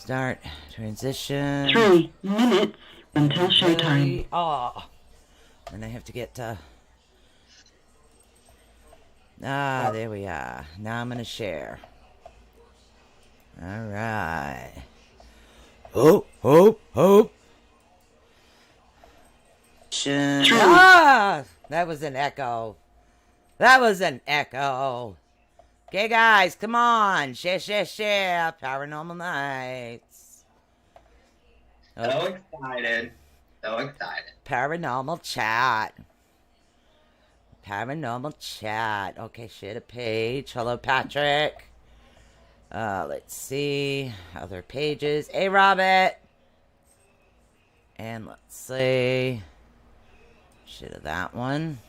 Start transition. 3 minutes until showtime. Oh, and I have to get there we are. Now I'm gonna share. All right. Hope. That was an echo. Okay, guys, come on. Share. Paranormal Nights. So excited. Paranormal chat. Okay, share the page. Hello, Patrick. Let's see. Other pages. Hey, Robert. And let's see. Share to that one.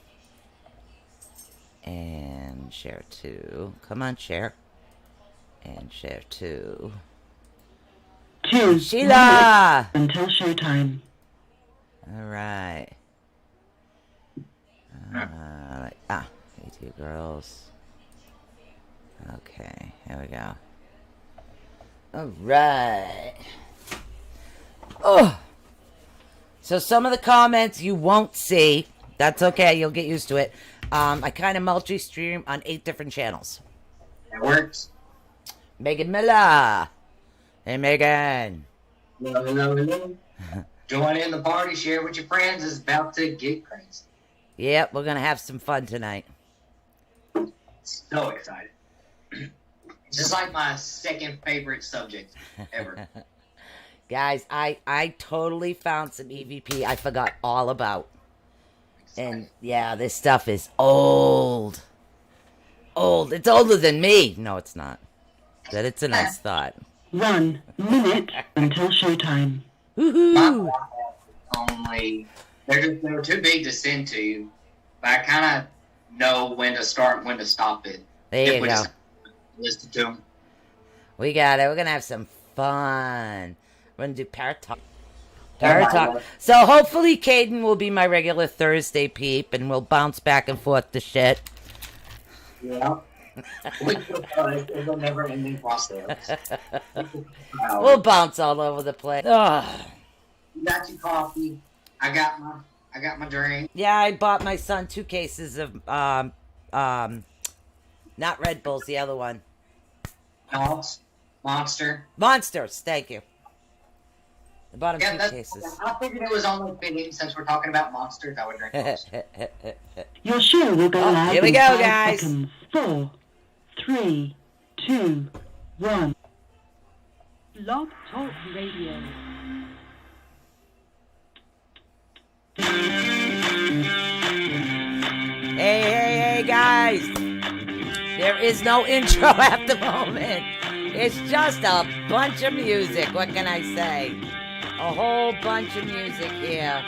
And share to. Come on, share. And share to. 2 Sheila! until showtime. All right. You girls. Okay, here we go. All right. Oh. So some of the comments you won't see. That's okay. You'll get used to it. I kind of multi-stream on 8 different channels. That works. Megan Miller. Hey, Megan. Hello. Join in the party. Share with your friends. It's about to get crazy. Yep, we're going to have some fun tonight. So excited. Just like my second favorite subject ever. Guys, I totally found some EVP I forgot all about. And yeah, this stuff is old. It's older than me. No, it's not. But it's a nice thought. 1 minute until showtime. Woohoo! They're too big to send to you. But I kind of know when to start and when to stop it. There you go. Listen to them. We got it. We're going to have some fun. We're going to do Paratalk. So hopefully Caden will be my regular Thursday peep and we'll bounce back and forth to shit. Yeah. It'll never ending process. We'll bounce all over the place. Ugh. You got your coffee. I got my drink. Yeah, I bought my son 2 cases of not Red Bulls, the other one. Monsters, thank you. I bought him 2 cases. I figured it was only fitting since we're talking about monsters. I would drink Monster. Your show will go live. Here we in go, 5 guys. seconds. 4, 3, 2, 1. Blog Talk Radio. Hey, guys. There is no intro at the moment. It's just a bunch of music. What can I say? A whole bunch of music here.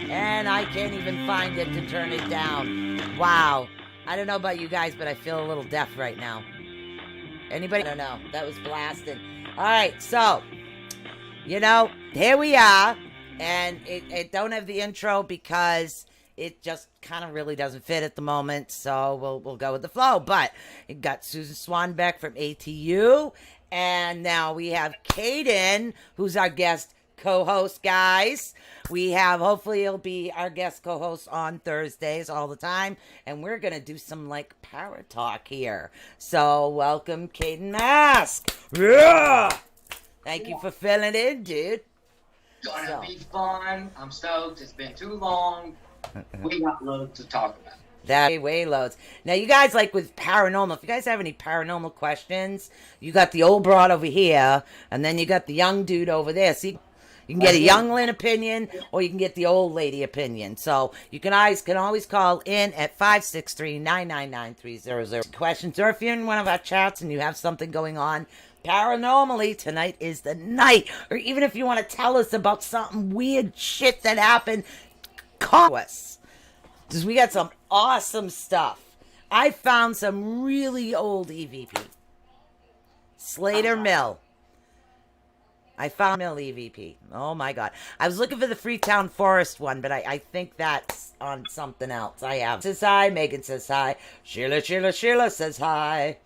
And I can't even find it to turn it down. Wow. I don't know about you guys, but I feel a little deaf right now. Anybody? I don't know. That was blasting. All right, so, here we are. And it don't have the intro because it just kind of really doesn't fit at the moment. So we'll go with the flow. But it got Susan Swanbeck from ATU. And now we have Caden, who's our guest co-host, guys. We have, hopefully he'll be our guest co-host on Thursdays all the time. And we're going to do some para talk here. So welcome, Caden Mask. Yeah! Thank you for filling in, dude. Gonna be fun. I'm stoked. It's been too long. We got loads to talk about. That way loads. Now, you guys, with paranormal, if you guys have any paranormal questions, you got the old broad over here, and then you got the young dude over there. See, you can get a youngling opinion, or you can get the old lady opinion. So you can always call in at 563-999-300. Questions, or if you're in one of our chats and you have something going on paranormally, tonight is the night. Or even if you want to tell us about something weird shit that happened, call us. Because we got some awesome stuff. I found some really old EVP. Slater Mill. I found Mill EVP. Oh my God. I was looking for the Freetown Forest one, but I think that's on something else. I have. Says hi. Megan says hi. Sheila says hi.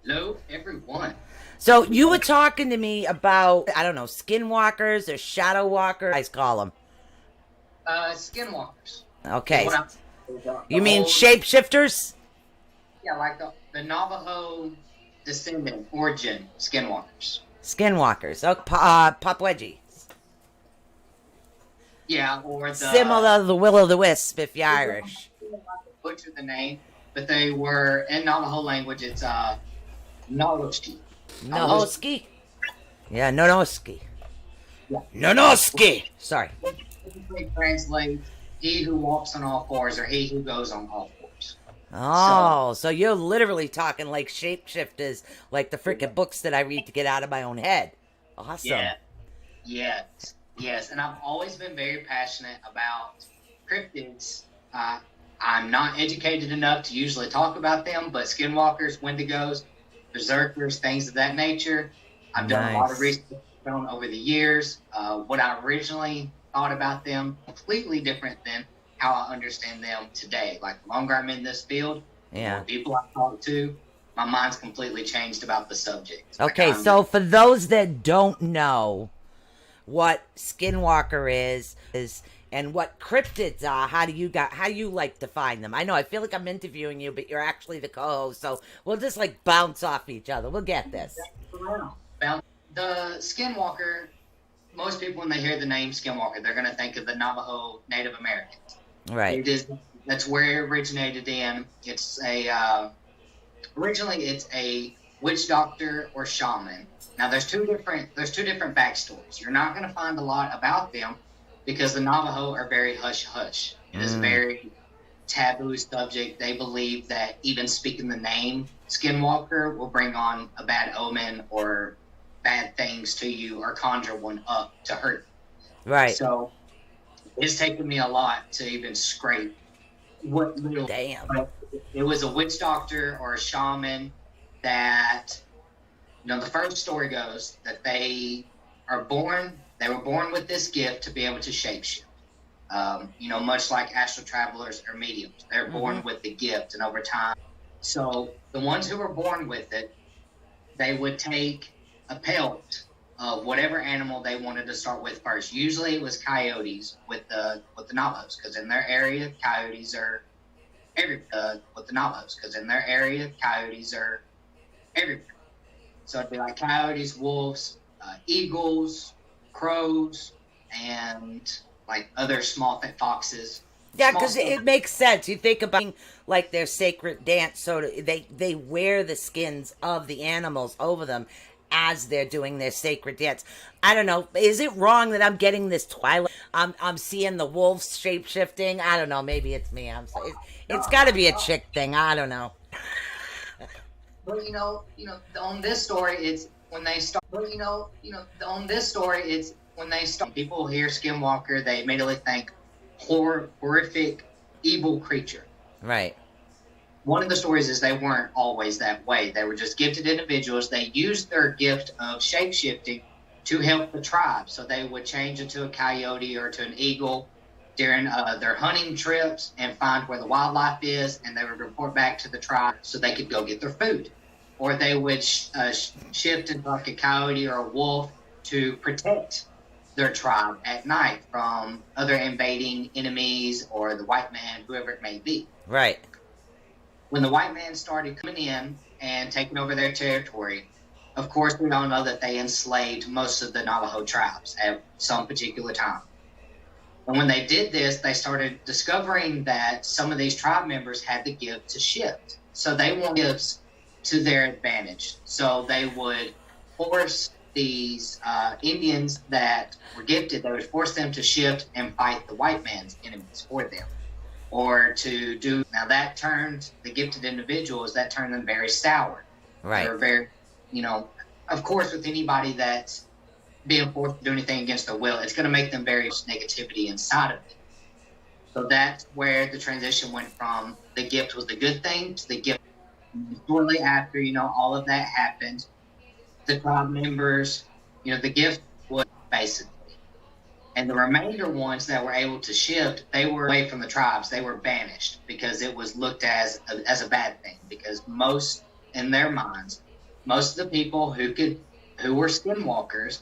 Hello, everyone. So you were talking to me about, I don't know, skinwalkers or shadow walkers, guys call them. Skinwalkers. Okay. What I- You mean old- shapeshifters? Yeah, like the Navajo descendant origin skinwalkers. Skinwalkers. Oh, Pop Wedgie. Yeah, or the Similar to the Will o' the Wisp if you're Irish. butcher the name, but they were in Navajo language. It's Naloshki. Nohoski? Yeah, Nonoski. Yeah. Nonoski! Sorry. Typically translates he who walks on all fours or he who goes on all fours. Oh, so you're literally talking like shapeshifters, like the freaking books that I read to get out of my own head. Awesome. Yeah. Yes. And I've always been very passionate about cryptids. I'm not educated enough to usually talk about them, but skinwalkers, wendigos, berserkers, things of that nature. I've done a lot of Nice. research on over the years. What I originally thought about them, completely different than how I understand them today. Like, the longer I'm in this field, the Yeah. more people I talk to, my mind's completely changed about the subject. Okay, Like, so for those that don't know what Skinwalker is and what cryptids are, how do you like define them? I know I feel like I'm interviewing you, but you're actually the co-host, so we'll just like bounce off each other. We'll get this. The Skinwalker, most people when they hear the name Skinwalker, they're going to think of the Navajo Native Americans. Right. That's where it originated in. It's originally it's a witch doctor or shaman. Now there's two different backstories. You're not going to find a lot about them because the Navajo are very hush hush. It is a very taboo subject. They believe that even speaking the name Skinwalker will bring on a bad omen or bad things to you or conjure one up to hurt you. Right. So it's taken me a lot to even scrape what little. Damn. It was a witch doctor or a shaman that, the first story goes that they were born with this gift to be able to shapeshift. Much like astral travelers or mediums, they're born with the gift, and over time. So the ones who were born with it, they would take a pelt of whatever animal they wanted to start with first. Usually it was coyotes with the Navajos, because in their area coyotes are everywhere. So it'd be like coyotes, wolves, eagles, crows, and like other small foxes. Yeah, Small because it makes sense. You think about like their sacred dance, so they wear the skins of the animals over them as they're doing their sacred dance. I don't know. Is it wrong that I'm getting this Twilight? I'm seeing the wolves shape shifting. I don't know. Maybe it's me. It's got to be a chick thing. I don't know. But on this story, it's when they start. On this story, it's when they start. People hear Skinwalker, they immediately think horrific, evil creature. Right. One of the stories is they weren't always that way. They were just gifted individuals. They used their gift of shape-shifting to help the tribe. So they would change into a coyote or to an eagle during their hunting trips and find where the wildlife is, and they would report back to the tribe so they could go get their food. Or they would shift into like a coyote or a wolf to protect their tribe at night from other invading enemies or the white man, whoever it may be. Right. When the white man started coming in and taking over their territory, of course, we all know that they enslaved most of the Navajo tribes at some particular time. And when they did this, they started discovering that some of these tribe members had the gift to shift. So they wanted gifts to their advantage. So they would force these Indians that were gifted, they would force them to shift and fight the white man's enemies for them. Or to do, now that turned the gifted individuals, that turned them very sour. Right. They were very, of course, with anybody that's being forced to do anything against their will, it's going to make them very negativity inside of it. So that's where the transition went from the gift was the good thing to the gift. Shortly after, all of that happened, the tribe members, the gift was basically. And the remainder ones that were able to shift, they were away from the tribes. They were banished because it was looked as a bad thing. Because most, in their minds, most of the people who were skinwalkers,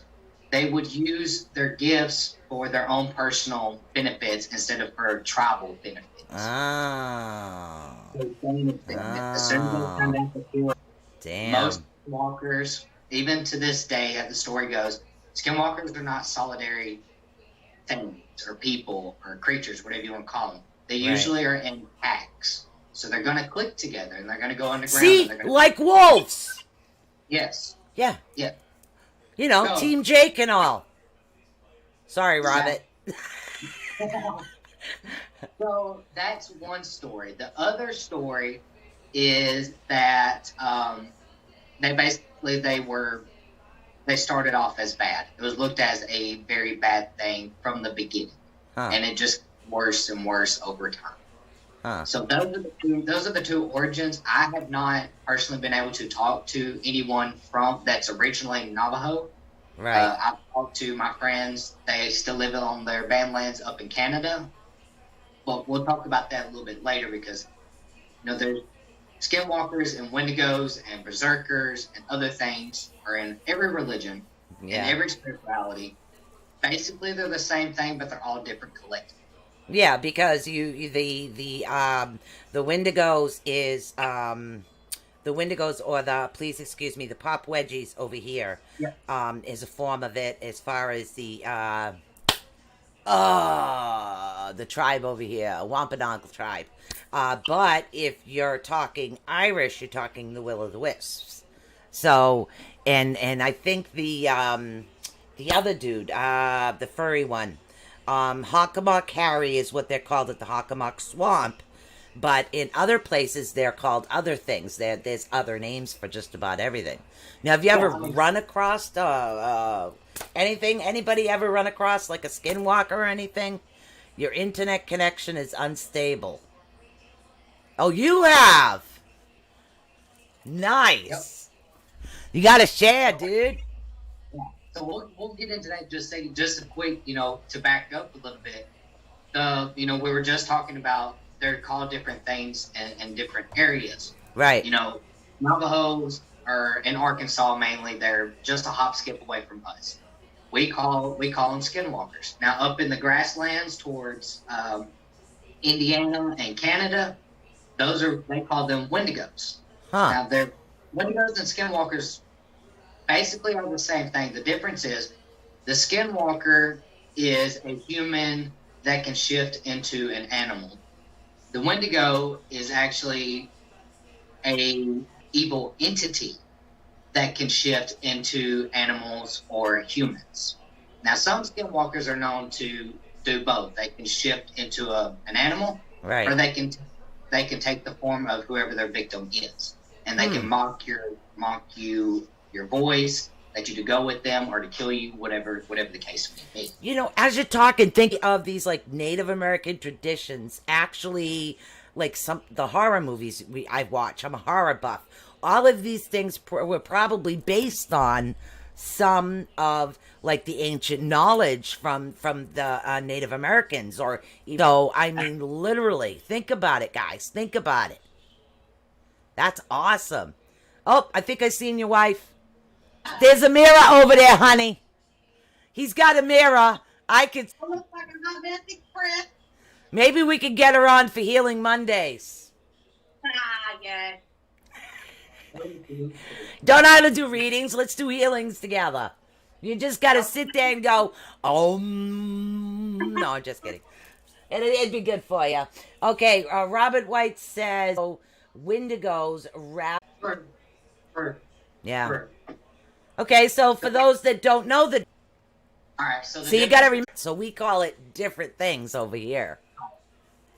they would use their gifts for their own personal benefits instead of for tribal benefits. Oh. As soon as they found out that they were Damn. most skinwalkers, even to this day, as the story goes, skinwalkers are not solitary things or people or creatures, whatever you want to call them. They usually are in packs. So they're going to click together and they're going to go underground. See, like wolves. Yes. Yeah. Yeah. You know, So, Team Jake and all. Sorry, Robert. So that's one story. The other story is that they started off as bad. It was looked as a very bad thing from the beginning, and it just worse and worse over time. So those are the two origins. I have not personally been able to talk to anyone that's originally Navajo. Right. I've talked to my friends. They still live on their bandlands up in Canada. But we'll talk about that a little bit later because, there's skinwalkers and wendigos and berserkers and other things are in every religion and every spirituality. Basically, they're the same thing, but they're all different collectively. Yeah, because the Wendigos is the Wendigos or the Pop Wedgies over here is a form of it as far as the tribe over here, Wampanoag tribe. But if you're talking Irish, you're talking the Will-o'-the-Wisps. So, and I think the other dude, the furry one, Hockomock Harry is what they're called at the Hockomock Swamp. But in other places, they're called other things. There's other names for just about everything. Now, have you ever run across anything? Anybody ever run across like a skinwalker or anything? Your internet connection is unstable. Oh, you have? Nice. Yep. You got to share, dude. Yeah. So we'll get into that. Just a quick, to back up a little bit. We were just talking about they're called different things in different areas. Right. Navajos are in Arkansas mainly. They're just a hop skip away from us. We call them skinwalkers. Now up in the grasslands towards Indiana and Canada, they call them wendigos. Now they're wendigos and skinwalkers basically are the same thing. The difference is the skinwalker is a human that can shift into an animal. The Wendigo is actually a evil entity that can shift into animals or humans. Now, some skinwalkers are known to do both. They can shift into an animal, right, or they can take the form of whoever their victim is, and they can mock your voice, let you to go with them or to kill you, whatever the case may be. As you're talking, think of these like Native American traditions. Actually, like the horror movies I watch. I'm a horror buff. All of these things were probably based on some of like the ancient knowledge from the Native Americans, or I mean, literally, think about it, guys. Think about it. That's awesome. Oh, I think I seen your wife. There's a mirror over there, honey. He's got a mirror. I could. Maybe we could get her on for Healing Mondays. Yeah. Don't I do readings? Let's do healings together. You just got to sit there and go, oh, no, I'm just kidding. It'd be good for you. Okay, Robert White says, Wendigos wrap. Yeah. Okay, so for those that don't know the. All right, so you got to remember. So we call it different things over here.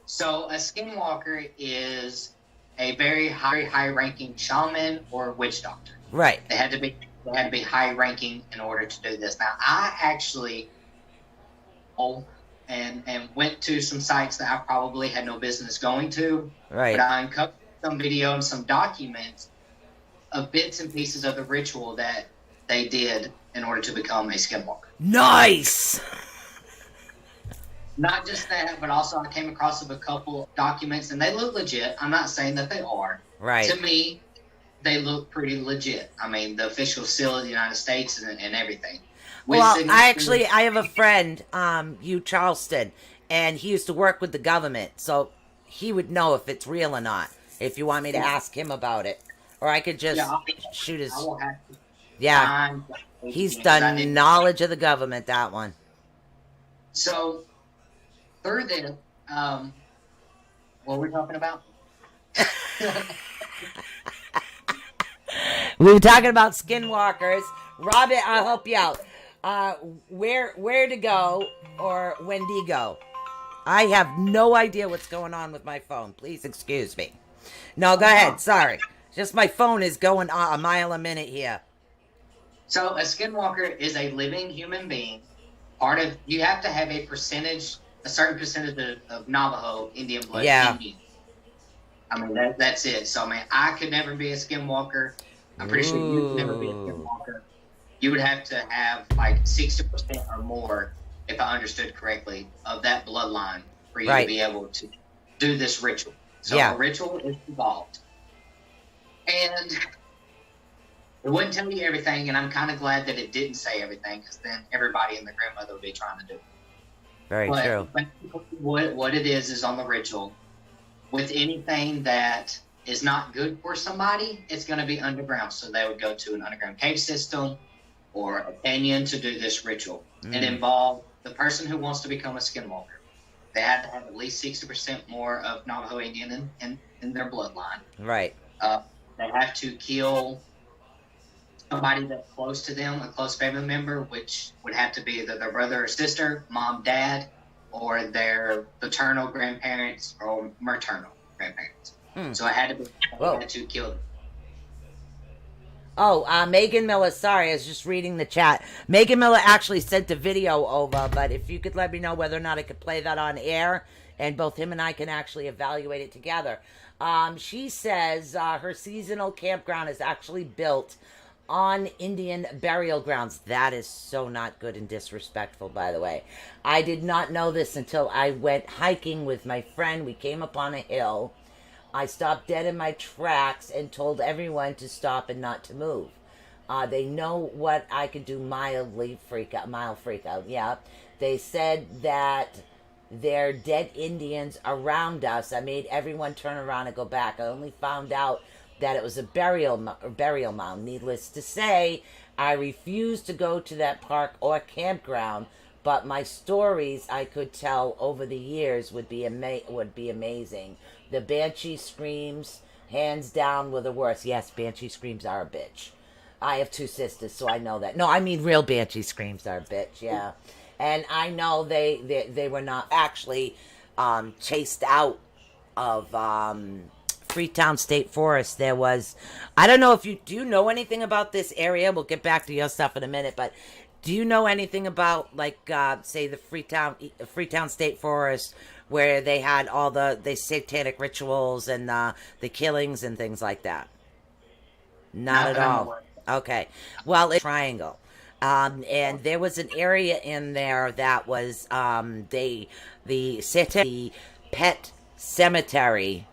So a skinwalker is a very high-ranking shaman or witch doctor. Right. They had to be high-ranking in order to do this. Now, I actually and went to some sites that I probably had no business going to. Right. But I uncovered some video and some documents of bits and pieces of the ritual that they did in order to become a skinwalker. Nice. Not just that, but also I came across a couple documents, and they look legit. I'm not saying that they are. Right. To me, they look pretty legit. I mean, the official seal of the United States and everything. Well, I have a friend, Hugh Charleston, and he used to work with the government, so he would know if it's real or not. If you want me to ask him about it, or I could just shoot his. I will have to Yeah, he's done knowledge of the government. That one. So through this, what we're talking about? We were talking about Skinwalkers. Robin, I'll help you out. Where to go or when do you go? I have no idea what's going on with my phone. Please excuse me. No, go ahead. Sorry. Just my phone is going a mile a minute here. So a skinwalker is a living human being. You have to have a certain percentage of Navajo Indian blood. Yeah. I mean, that's it. So, I mean, I could never be a skinwalker. I'm pretty sure you could never be a skinwalker. You would have to have like 60% or more, if I understood correctly, of that bloodline for you to be able to do this ritual. So a ritual is involved. And it wouldn't tell you everything, and I'm kind of glad that it didn't say everything, because then everybody and their grandmother would be trying to do it. Very true. But what it is on the ritual, with anything that is not good for somebody, it's going to be underground. So they would go to an underground cave system or a canyon to do this ritual. It involved the person who wants to become a skinwalker. They had to have at least 60% more of Navajo Indian in their bloodline. Right. They have to kill somebody that's close to them, a close family member, which would have to be either their brother or sister, mom, dad, or their paternal grandparents or maternal grandparents. So it had to kill them. Oh, Megan Miller, sorry, I was just reading the chat. Megan Miller actually sent a video over, but if you could let me know whether or not I could play that on air, and both him and I can actually evaluate it together. She says her seasonal campground is actually built on Indian burial grounds. That is so not good and disrespectful, by the way. I did not know this until I went hiking with my friend. We came upon a hill. I stopped dead in my tracks and told everyone to stop and not to move. They know what I could do mild freak out. Yeah. They said that they're dead Indians around us. I made everyone turn around and go back. I only found out that it was a burial mound. Needless to say, I refused to go to that park or campground, but my stories I could tell over the years would be amazing. The banshee screams, hands down, were the worst. Yes, banshee screams are a bitch. I have two sisters, so I know that. No, I mean real banshee screams are a bitch, yeah. And I know they were not actually chased out of Freetown State Forest. There was, I don't know if do you know anything about this area? We'll get back to your stuff in a minute, but do you know anything about, like, say the Freetown State Forest, where they had all the satanic rituals and the killings and things like that? Not at all. Okay. Well, it's Triangle. And there was an area in there that was the pet cemetery.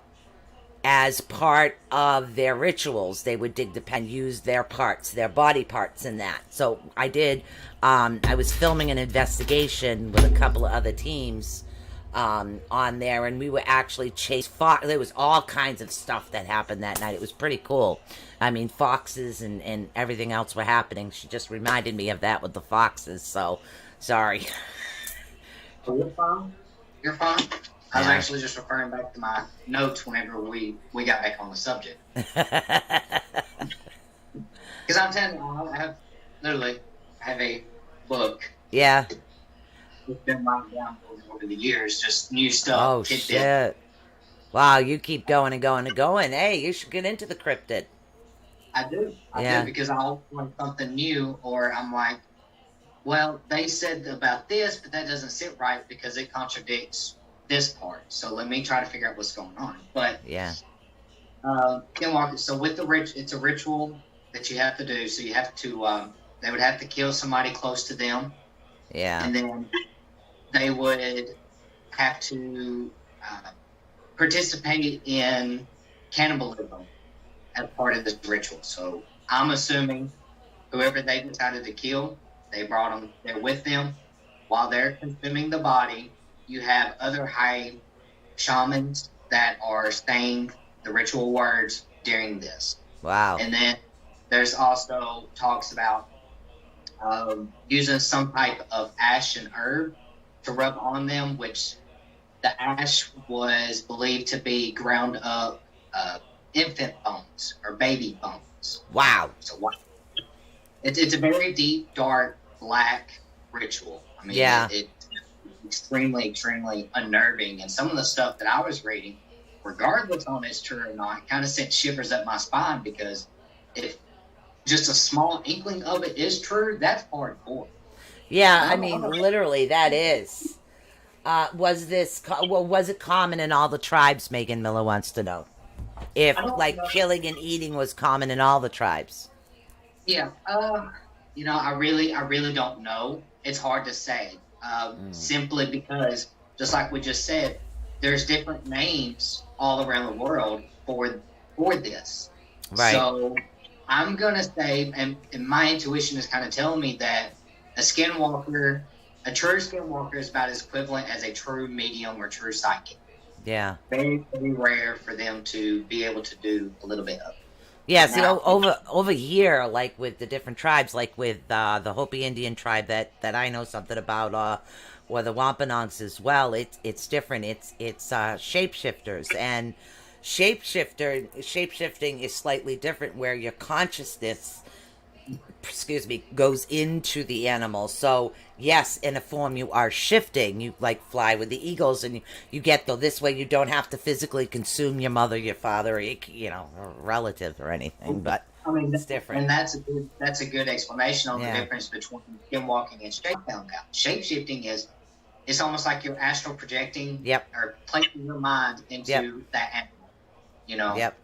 As part of their rituals, they would dig the pen, use their body parts in that. So I did, I was filming an investigation with a couple of other teams on there, and we were actually chased fox. There was all kinds of stuff that happened that night. It was pretty cool. I mean, foxes and everything else were happening. She just reminded me of that with the foxes, so sorry. You're fine. You're fine. I was actually just referring back to my notes whenever we got back on the subject. Because I'm telling you, I have a book. Yeah. It's been written down over the years, just new stuff. Oh, shit. Wow, you keep going and going and going. Hey, you should get into the cryptid. I do. I do, because I'll learn something new, or I'm like, well, they said about this, but that doesn't sit right because it contradicts this part. So let me try to figure out what's going on. But Skinwalker. So with the it's a ritual that you have to do. So you have to. They would have to kill somebody close to them. Yeah. And then they would have to participate in cannibalism. as part of this ritual. So I'm assuming whoever they decided to kill, they brought them there with them. While they're consuming the body, you have other high shamans that are saying the ritual words during this. Wow. And then there's also talks about using some type of ash and herb to rub on them, which the ash was believed to be ground up infant bones or baby bones. Wow. So it's a very deep, dark, black ritual. I mean, Yeah. it's extremely, extremely unnerving. And some of the stuff that I was reading, regardless on it's true or not, kind of sent shivers up my spine, because if just a small inkling of it is true, that's hardcore. Yeah, I mean, literally, that is. Was it common in all the tribes? Megan Miller wants to know if like killing and eating was common in all the tribes. Yeah, I really don't know. It's hard to say, simply because, just like we just said, there's different names all around the world for this. Right. So I'm gonna say, and my intuition is kind of telling me that a skinwalker, a true skinwalker, is about as equivalent as a true medium or true psychic. Yeah. Very, very rare for them to be able to do a little bit of. Yeah, see, over here, like with the different tribes, like with the Hopi Indian tribe that I know something about, or the Wampanoags as well, it's different. It's shapeshifters, and shapeshifting is slightly different, where your consciousness, goes into the animal. So yes, in a form you are shifting. You like fly with the eagles, and you get this way. You don't have to physically consume your mother, your father, or relatives or anything. But I mean, it's different. And that's a good explanation on the difference between skinwalking and shape-shifting is, it's almost like you're astral projecting, or placing your mind into that animal, Yep.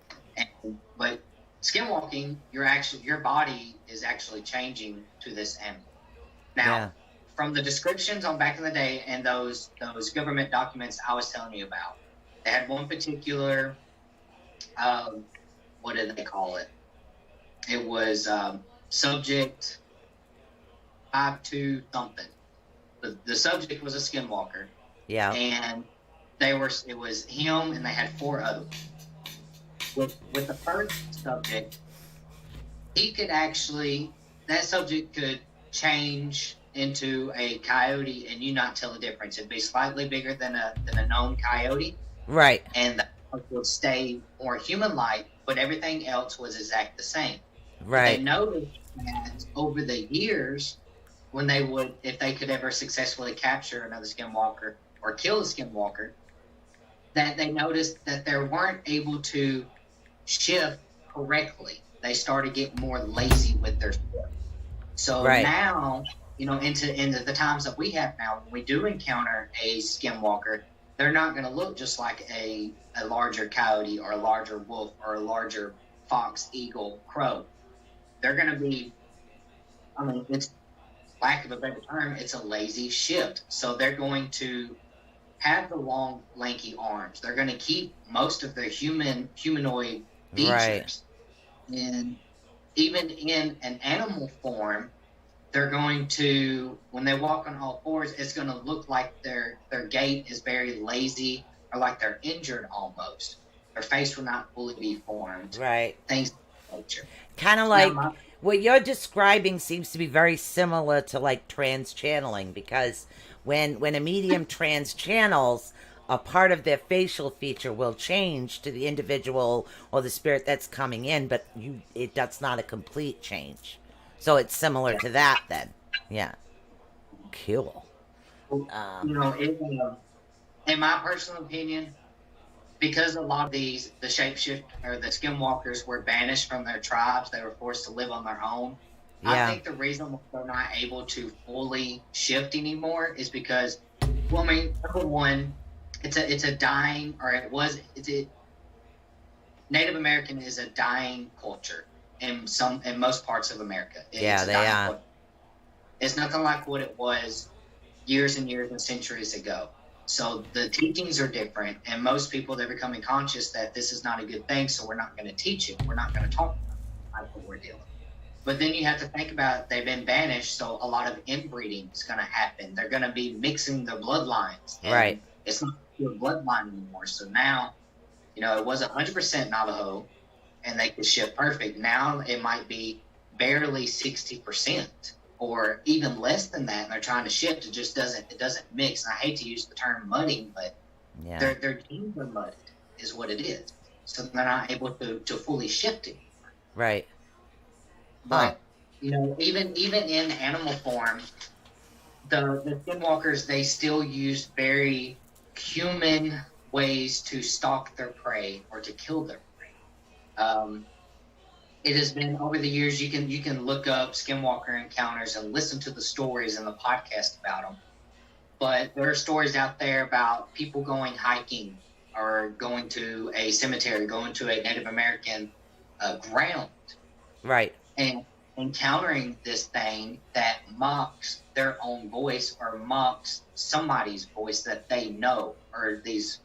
But skinwalking, your body is actually changing to this animal. Now, from the descriptions on back in the day and those government documents I was telling you about, they had one particular, what did they call it? It was subject 5-2 something. The subject was a skinwalker. Yeah. And it was him, and they had 4 others. With the first subject, that subject could change into a coyote and you not tell the difference. It'd be slightly bigger than a known coyote. Right. And the would stay more human-like, but everything else was exact the same. Right. They noticed that over the years, if they could ever successfully capture another skinwalker or kill a skinwalker, that they noticed that they weren't able to shift correctly. They started getting more lazy with their shift. So now, into the times that we have now, when we do encounter a skinwalker, they're not going to look just like a larger coyote or a larger wolf or a larger fox, eagle, crow. They're going to be, it's, lack of a better term, it's a lazy shift. So they're going to have the long, lanky arms. They're going to keep most of their humanoid features. Right. And even in an animal form, they're going to, when they walk on all fours, it's going to look like their gait is very lazy, or like they're injured almost. Their face will not fully be formed. Right. Things of that nature. Kind of like what you're describing seems to be very similar to like trans-channeling, because when a medium trans-channels, a part of their facial feature will change to the individual or the spirit that's coming in, but that's not a complete change. So it's similar to that then. Yeah. Cool. In my personal opinion, because a lot of the shapeshift or the skinwalkers were banished from their tribes, they were forced to live on their own. Yeah. I think the reason they're not able to fully shift anymore is because, number one, it's a dying, Native American is a dying culture in most parts of America. They are. Culture. It's nothing like what it was years and years and centuries ago. So the teachings are different, and most people, they're becoming conscious that this is not a good thing, so we're not going to teach it. We're not going to talk about what we're dealing. But then you have to think about they've been banished, so a lot of inbreeding is going to happen. They're going to be mixing their bloodlines. And Right. it's not your bloodline anymore. So now, it was 100% Navajo, and they could shift perfect. Now it might be barely 60%. Or even less than that, and they're trying to shift. It doesn't mix. And I hate to use the term mudding, but their genes are mudded, is what it is. So they're not able to fully shift it. Right. But even in animal form, the Skinwalkers, they still use very human ways to stalk their prey or to kill their prey. It has been over the years. You can look up Skinwalker encounters and listen to the stories and the podcast about them. But there are stories out there about people going hiking or going to a cemetery, going to a Native American ground, Right. and encountering this thing that mocks their own voice or mocks somebody's voice that they know, or these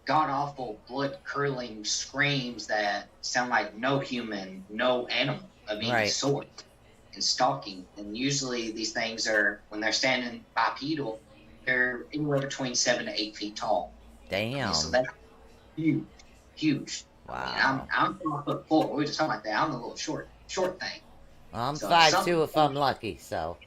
god-awful, blood-curdling screams that sound like no human, no animal of any sort, and stalking. And usually these things are, when they're standing bipedal, they're anywhere between 7 to 8 feet tall. Damn. So that's huge. Wow. I mean, I'm 5'4". We were just talking about that. I'm a little short thing. I'm So 5'2" if I'm lucky. So,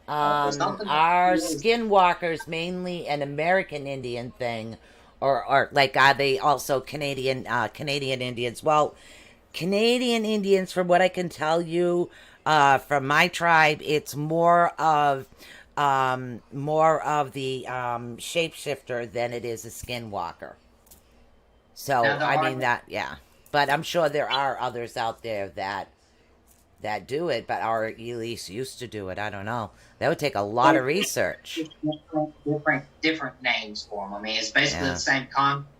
something are that is- Skinwalkers mainly an American Indian thing, or like are they also Canadian Indians? Well, Canadian Indians, from what I can tell you, from my tribe, it's more of the shapeshifter than it is a Skinwalker. So but I'm sure there are others out there that do it, but are at least used to do it. I don't know. That would take a lot of research. Different names for them. I mean, it's basically the same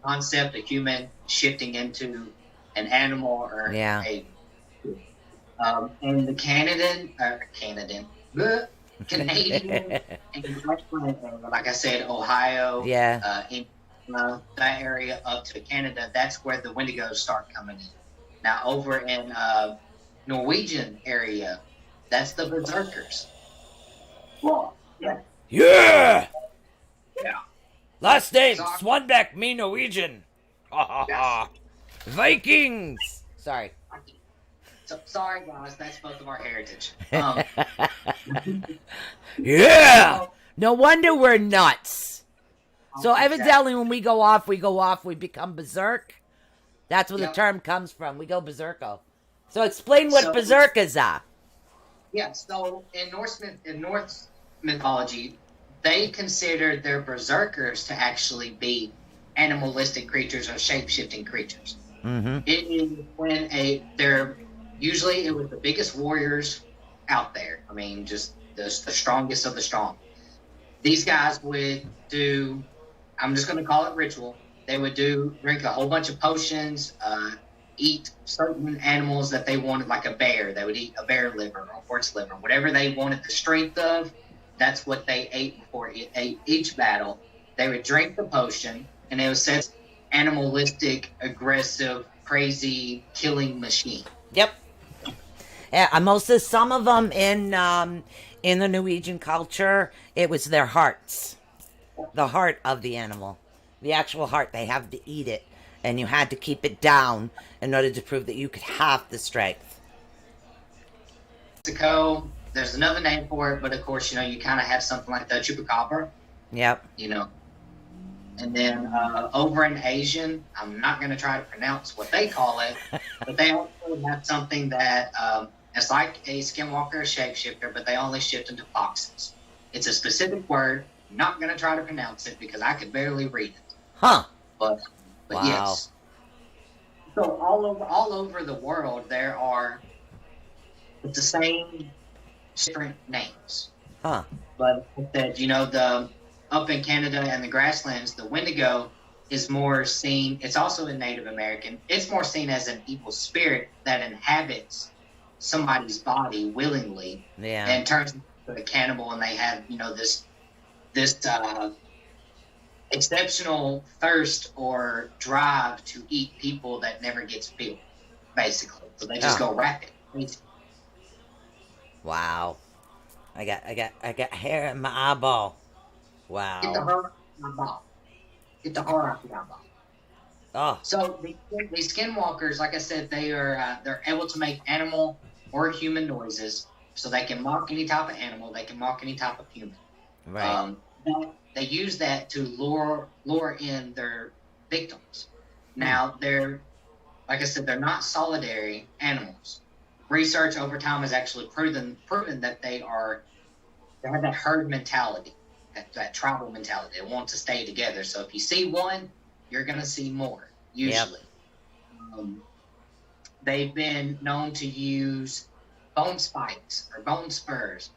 concept: a human shifting into an animal or a. And the Canadian, and like I said, Ohio, in that area up to Canada, that's where the Wendigos start coming in. Now over in Norwegian area, that's the Berserkers. Well, Yeah. Yeah. Last name Sorry. Swanbeck, me Norwegian. Ha ha ha. Vikings. Sorry. So, sorry guys, that's both of our heritage. Yeah. No wonder we're nuts. So Exactly. evidently when we go off, we become berserk. That's where the term comes from. We go berserko. So explain what berserkers are. Yeah, so in Norse mythology, they consider their berserkers to actually be animalistic creatures or shape-shifting creatures. Mm-hmm. It is when usually it was the biggest warriors out there. I mean, just the strongest of the strong. These guys would do, I'm just going to call it ritual. They would drink a whole bunch of potions, eat certain animals that they wanted, like a bear. They would eat a bear liver or horse liver, whatever they wanted the strength of. That's what they ate before each battle. They would drink the potion, and it was said animalistic, aggressive, crazy killing machine. Yep. Yeah, some of them in the Norwegian culture, it was their hearts, the heart of the animal, the actual heart. They have to eat it, and you had to keep it down in order to prove that you could have the strength. Mexico, there's another name for it, but of course, you kind of have something like the chupacabra. Yep. And then over in Asian, I'm not going to try to pronounce what they call it, but they also have something that it's like a skinwalker, a shapeshifter, but they only shift into foxes. It's a specific word. I'm not going to try to pronounce it because I could barely read it. Huh. But Wow. yes. So all over the world, it's the same different names. Huh. But that up in Canada and the grasslands, the Wendigo is more seen. It's also a Native American. It's more seen as an evil spirit that inhabits somebody's body willingly, and turns into a cannibal. And they have this exceptional thirst or drive to eat people that never gets filled, basically. So they just go rapid. Wow. I got hair in my eyeball. Get the Wow. heart out my ball. Get the heart out my ball. Oh. So these skinwalkers, like I said, they're able to make animal or human noises. So they can mock any type of animal. They can mock any type of human. Right. They use that to lure in their victims. Now like I said, they're not solitary animals. Research over time has actually proven that they have that herd mentality, that tribal mentality. They want to stay together. So if you see one, you're going to see more, usually. Yep. They've been known to use bone spikes or bone spurs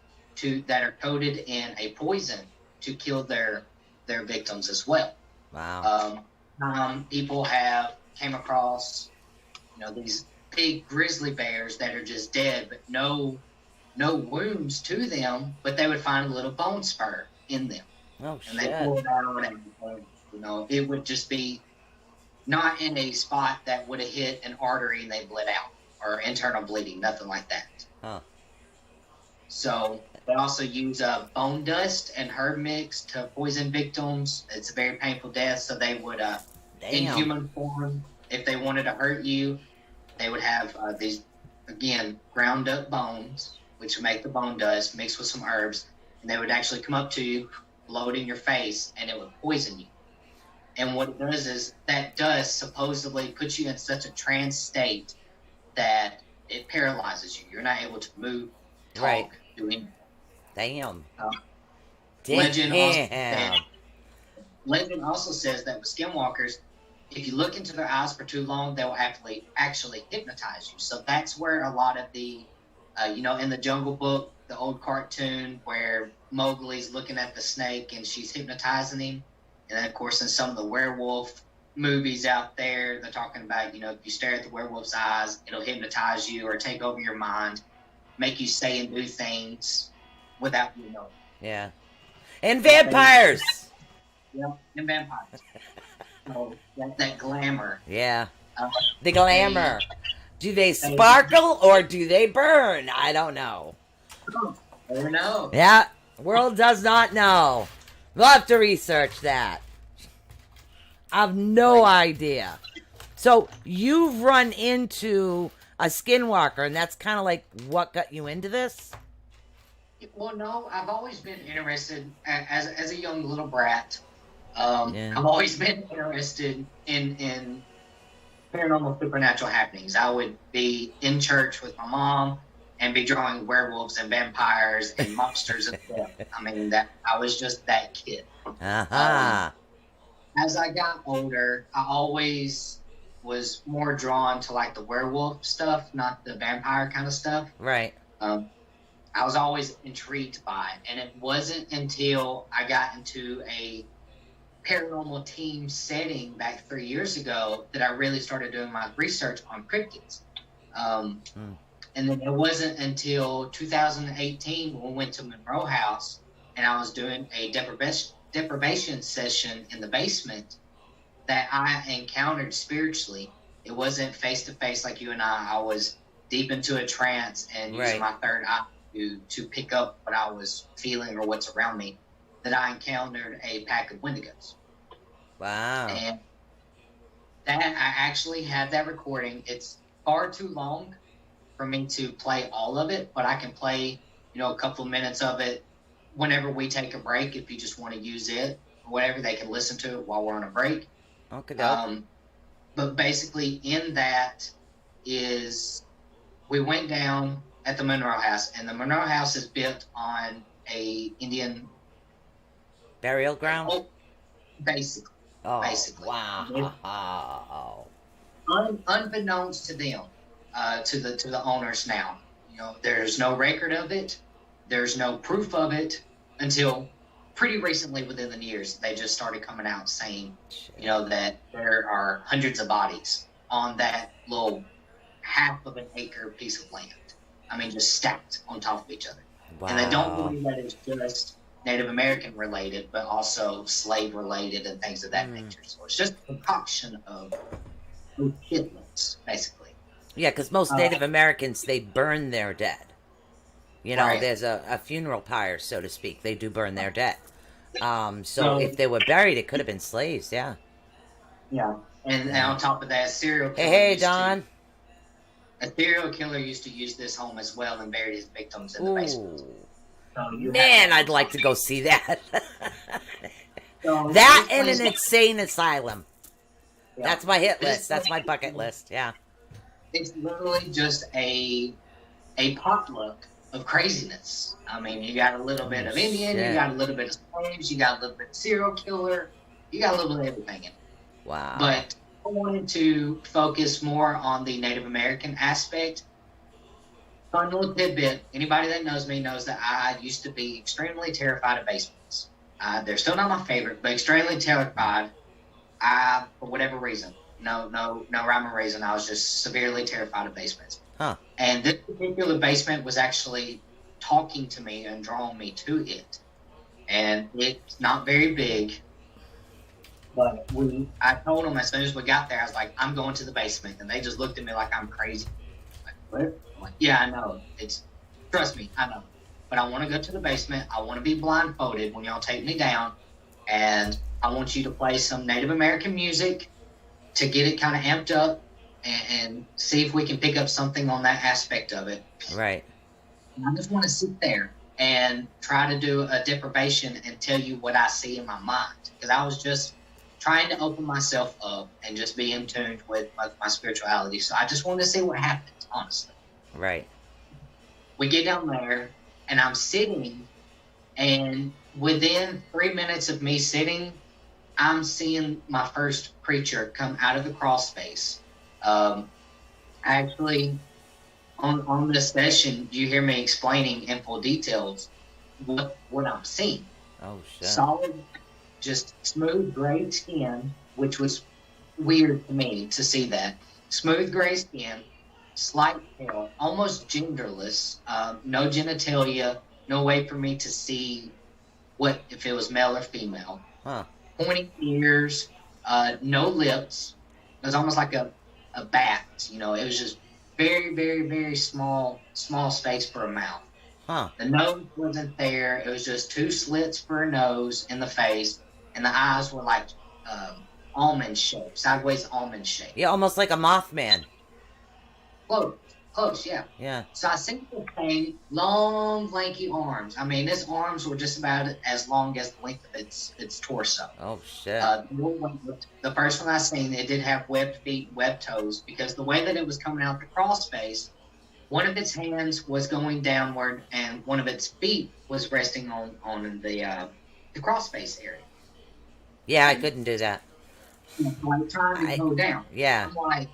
that are coated in a poison to kill their victims as well. Wow. People have came across, these big grizzly bears that are just dead, but no wounds to them, but they would find a little bone spur in them. Oh, and they pull it out, and it would just be not in a spot that would have hit an artery and they bled out, or internal bleeding, nothing like that. Huh. So they also use bone dust and herb mix to poison victims. It's a very painful death, so they would, in human form, if they wanted to hurt you, they would have these, again, ground up bones, which would make the bone dust, mixed with some herbs, and they would actually come up to you, blow it in your face, and it would poison you. And what it does is that dust supposedly puts you in such a trance state that it paralyzes you. You're not able to move, talk, do anything. Damn. Legend also says that with skinwalkers, if you look into their eyes for too long, they'll actually hypnotize you. So that's where a lot of the, in the Jungle Book, the old cartoon where Mowgli's looking at the snake and she's hypnotizing him. And then, of course, in some of the werewolf movies out there, they're talking about, if you stare at the werewolf's eyes, it'll hypnotize you or take over your mind, make you say and do things without you knowing. Yeah. And vampires! Yeah, and vampires. So that glamour. Yeah. The glamour. Do they sparkle or do they burn? I don't know. I don't know. Yeah. World does not know. We'll have to research that. I have no idea. So you've run into a skinwalker, and that's kind of like what got you into this? Well, no, I've always been interested as a young little brat. I've always been interested in paranormal supernatural happenings. I would be in church with my mom and be drawing werewolves and vampires and monsters and stuff. I mean, I was just that kid. Uh-huh. As I got older, I always was more drawn to like the werewolf stuff, not the vampire kind of stuff. Right. I was always intrigued by it, and it wasn't until I got into a paranormal team setting back 3 years ago that I really started doing my research on cryptids. And then it wasn't until 2018 when we went to Monroe House and I was doing a deprivation session in the basement that I encountered spiritually. It wasn't face-to-face like you and I. I was deep into a trance and using my third eye to pick up what I was feeling or what's around me, that I encountered a pack of wendigos. Wow. And that I actually have that recording. It's far too long for me to play all of it, but I can play, a couple of minutes of it whenever we take a break. If you just want to use it or whatever, they can listen to it while we're on a break. Okay. But basically in that is we went down at the Monroe House, and the Monroe House is built on a Indian burial ground? Basically. Oh, basically. Wow. Unbeknownst to them, to the owners now. There's no record of it. There's no proof of it until pretty recently within the years. They just started coming out saying, that there are hundreds of bodies on that little half of an acre piece of land. I mean, just stacked on top of each other. Wow. And they don't believe that it's just Native American related, but also slave related and things of that nature. So it's just a concoction of those shitloads, basically. Yeah, because most Native Americans, they burn their dead. You know, Right. there's a funeral pyre, so to speak. They do burn their dead. So if they were buried, it could have been slaves, yeah. Yeah. And on top of that, Hey, Don. a serial killer used to use this home as well and buried his victims in the basement. Ooh. So Man, I'd like to go see that. So That this and place- an insane asylum. yeah. That's my hit This list. That's my place- bucket list, yeah. It's literally just a potluck of craziness. I mean, you got a little bit of Indian, shit. you got a little bit of slaves, you got a little bit of serial killer, you got a little bit of everything in it. Wow. But I wanted to focus more on the Native American aspect. Fun little tidbit. Anybody that knows me knows that I used to be extremely terrified of basements. They're still not my favorite, but extremely terrified. For whatever reason, no rhyme or reason, I was just severely terrified of basements. Huh. And this particular basement was actually talking to me and drawing me to it. And it's not very big. But I told them as soon as we got there, I was like, I'm going to the basement. And they just looked at me like I'm crazy. Like, what? I'm like, yeah, I know. Trust me, I know. But I want to go to the basement. I want to be blindfolded when y'all take me down. And I want you to play some Native American music to get it kind of amped up and see if we can pick up something on that aspect of it. Right. And I just want to sit there and try to do a deprivation and tell you what I see in my mind. Because I was just trying to open myself up and just be in tune with my spirituality. So I just wanted to see what happens, honestly. Right. We get down there, and I'm sitting, and within 3 minutes of me sitting, I'm seeing my first creature come out of the crawl space. Actually, on this session, you hear me explaining in full details what I'm seeing. Oh, shit. Solid, just smooth gray skin, which was weird to me to see that. Smooth gray skin, slight hair, almost genderless, no genitalia, no way for me to see what if it was male or female. Huh. Pointy ears, no lips. It was almost like a bat, you know. It was just very, very, very small space for a mouth. Huh. The nose wasn't there. It was just two slits for a nose in the face, and the eyes were like almond shaped, sideways almond shaped. Yeah, almost like a Mothman. Close, yeah. Yeah. So I seen this thing, long, lanky arms. I mean, its arms were just about as long as the length of its torso. Oh, shit. The first one I seen, it did have webbed feet, webbed toes, because the way that it was coming out the crawl space, one of its hands was going downward, and one of its feet was resting on the crawl space area. Yeah, I couldn't do that. Like trying to go down. Yeah. I'm like,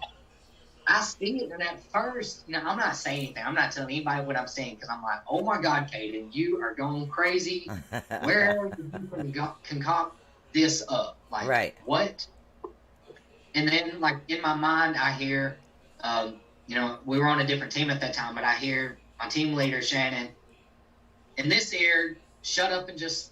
I see it, and at first, I'm not saying anything. I'm not telling anybody what I'm saying, because I'm like, oh my God, Kaden, you are going crazy. Where did you concoct this up? Like, right. What? And then, like, in my mind, I hear, we were on a different team at that time, but I hear my team leader, Shannon, in this ear, shut up and just,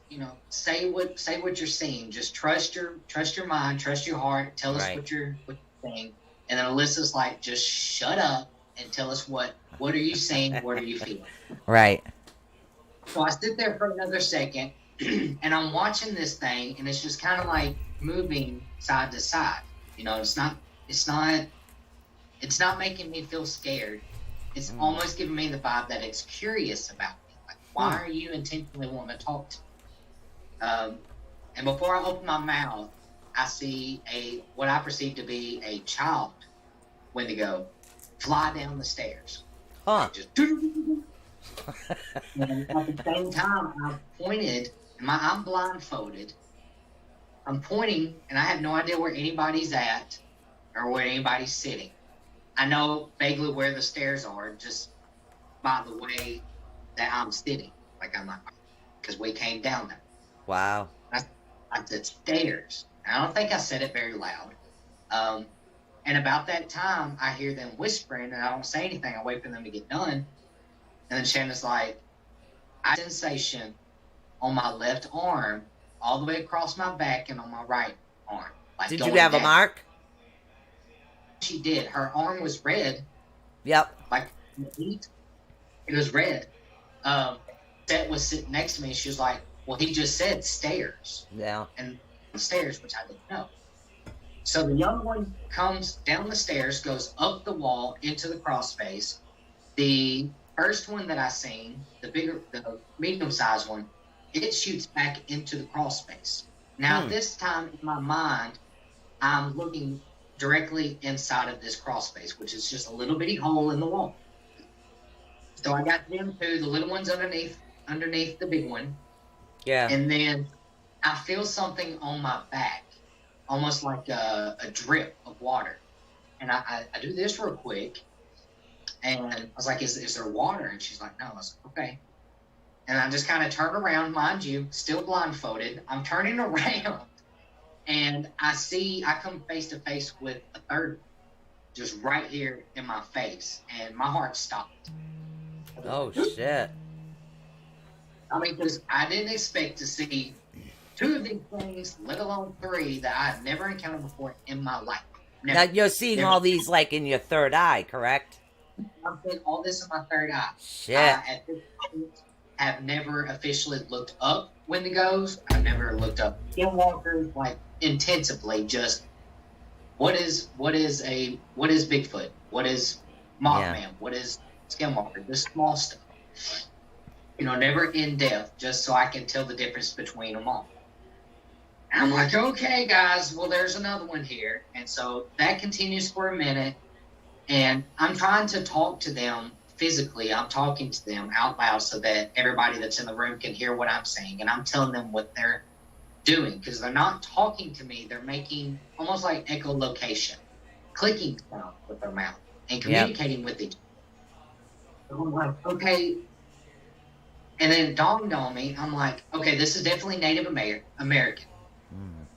say what you're seeing. Just trust your mind, trust your heart, tell us what you're saying. And then Alyssa's like, just shut up and tell us what are you saying, what are you feeling? Right. So I sit there for another second, and I'm watching this thing, and it's just kind of like moving side to side. It's not making me feel scared. It's almost giving me the vibe that it's curious about me. Like, why are you intentionally wanting to talk to me? And before I open my mouth, I see what I perceive to be a child Wendigo fly down the stairs. Huh. Just and at the same time, I pointed, I'm blindfolded. I'm pointing, and I have no idea where anybody's at or where anybody's sitting. I know vaguely where the stairs are just by the way that I'm sitting. Like, I'm like, because we came down there. Wow. I said stairs. I don't think I said it very loud. And about that time, I hear them whispering, and I don't say anything. I wait for them to get done. And then Shannon's like, I sensation on my left arm, all the way across my back, and on my right arm. Like Did you going have a down. mark? She did. Her arm was red. Yep. Like it was red. Seth was sitting next to me. She was like, "Well, he just said stairs." Yeah. And the stairs, which I didn't know. So the young one comes down the stairs, goes up the wall into the crawl space. The first one that I seen, the medium-sized one, it shoots back into the crawl space. Now, this time in my mind, I'm looking directly inside of this crawl space, which is just a little bitty hole in the wall. So I got them two, the little ones underneath the big one. Yeah. And then I feel something on my back, almost like a drip of water. And I do this real quick. And I was like, is there water? And she's like, no. I was like, okay. And I just kind of turn around, mind you, still blindfolded. I'm turning around. And I come face to face with a third just right here in my face. And my heart stopped. Oh, shit. I mean, because I didn't expect to see two of these things, let alone three, that I've never encountered before in my life. Never. Now, you're seeing all these, like, in your third eye, correct? I'm seeing all this in my third eye. Shit. At this point, have never officially looked up Wendigos. I've never looked up Skinwalkers, like, intensively. Just, what is Bigfoot? What is Mothman? What is Skinwalker? Just small stuff. Never in depth, just so I can tell the difference between them all. And I'm like, okay, guys, well, there's another one here. And so that continues for a minute. And I'm trying to talk to them physically. I'm talking to them out loud so that everybody that's in the room can hear what I'm saying. And I'm telling them what they're doing, because they're not talking to me. They're making almost like echolocation, clicking sound with their mouth and communicating with each other. So I'm like, okay. And then it dawned on me, I'm like, okay, this is definitely Native American.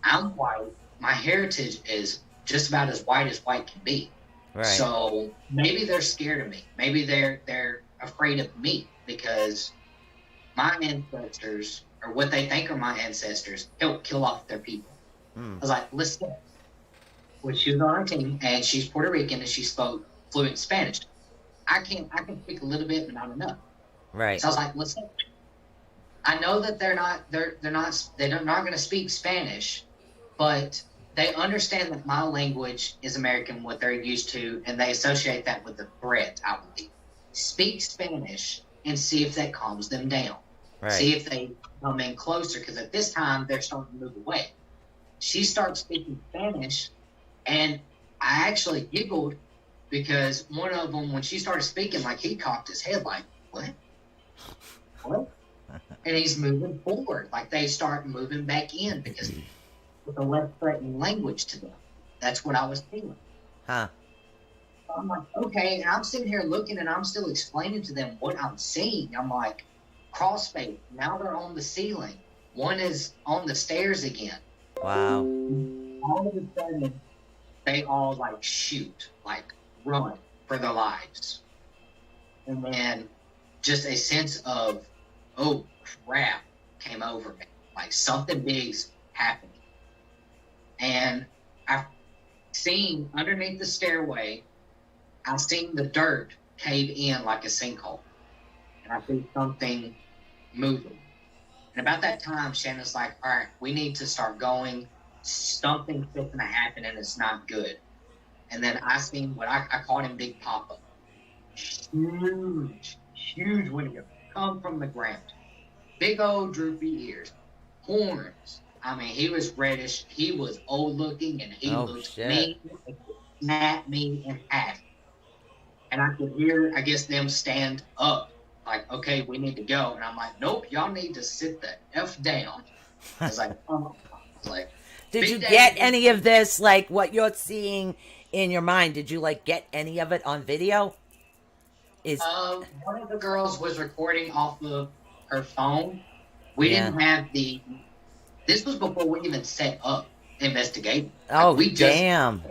I'm white. My heritage is just about as white can be. Right. So maybe they're scared of me. Maybe they're afraid of me because my ancestors, or what they think are my ancestors, helped kill off their people. I was like, listen. Well, she was on our team, and she's Puerto Rican, and she spoke fluent Spanish. I can speak a little bit, but not enough. Right. So I was like, listen. I know that they're not going to speak Spanish, but they understand that my language is American, what they're used to, and they associate that with the threat I would be. Speak Spanish and see if that calms them down. Right. See if they come in closer, because at this time they're starting to move away. She starts speaking Spanish, and I actually giggled because one of them, when she started speaking, like, he cocked his head like, what? What? And he's moving forward. Like, they start moving back in because with a less threatening language to them. That's what I was feeling. Huh. So I'm like, okay. And I'm sitting here looking, and I'm still explaining to them what I'm seeing. I'm like, crawl space. Now they're on the ceiling. One is on the stairs again. Wow. All of a sudden, they all, like, shoot, like, run for their lives. And then just a sense of, oh, crap, came over me. Like, something big's happening. And I've seen underneath the stairway, I've seen the dirt cave in like a sinkhole. And I see something moving. And about that time, Shannon's like, all right, we need to start going. Something's going to happen, and it's not good. And then I seen what I called him Big Papa. Huge window come from the ground. Big old droopy ears. Horns. I mean, he was reddish. He was old looking, and he looked mean. Snap me in half. And I could hear, I guess, them stand up. Like, okay, we need to go. And I'm like, nope, y'all need to sit the F down. I was like, oh. I was like, did you get any of this, like, what you're seeing in your mind? Did you, like, get any of it on video? One of the girls was recording off of her phone. We didn't have this was before we even set up investigating. Oh, damn.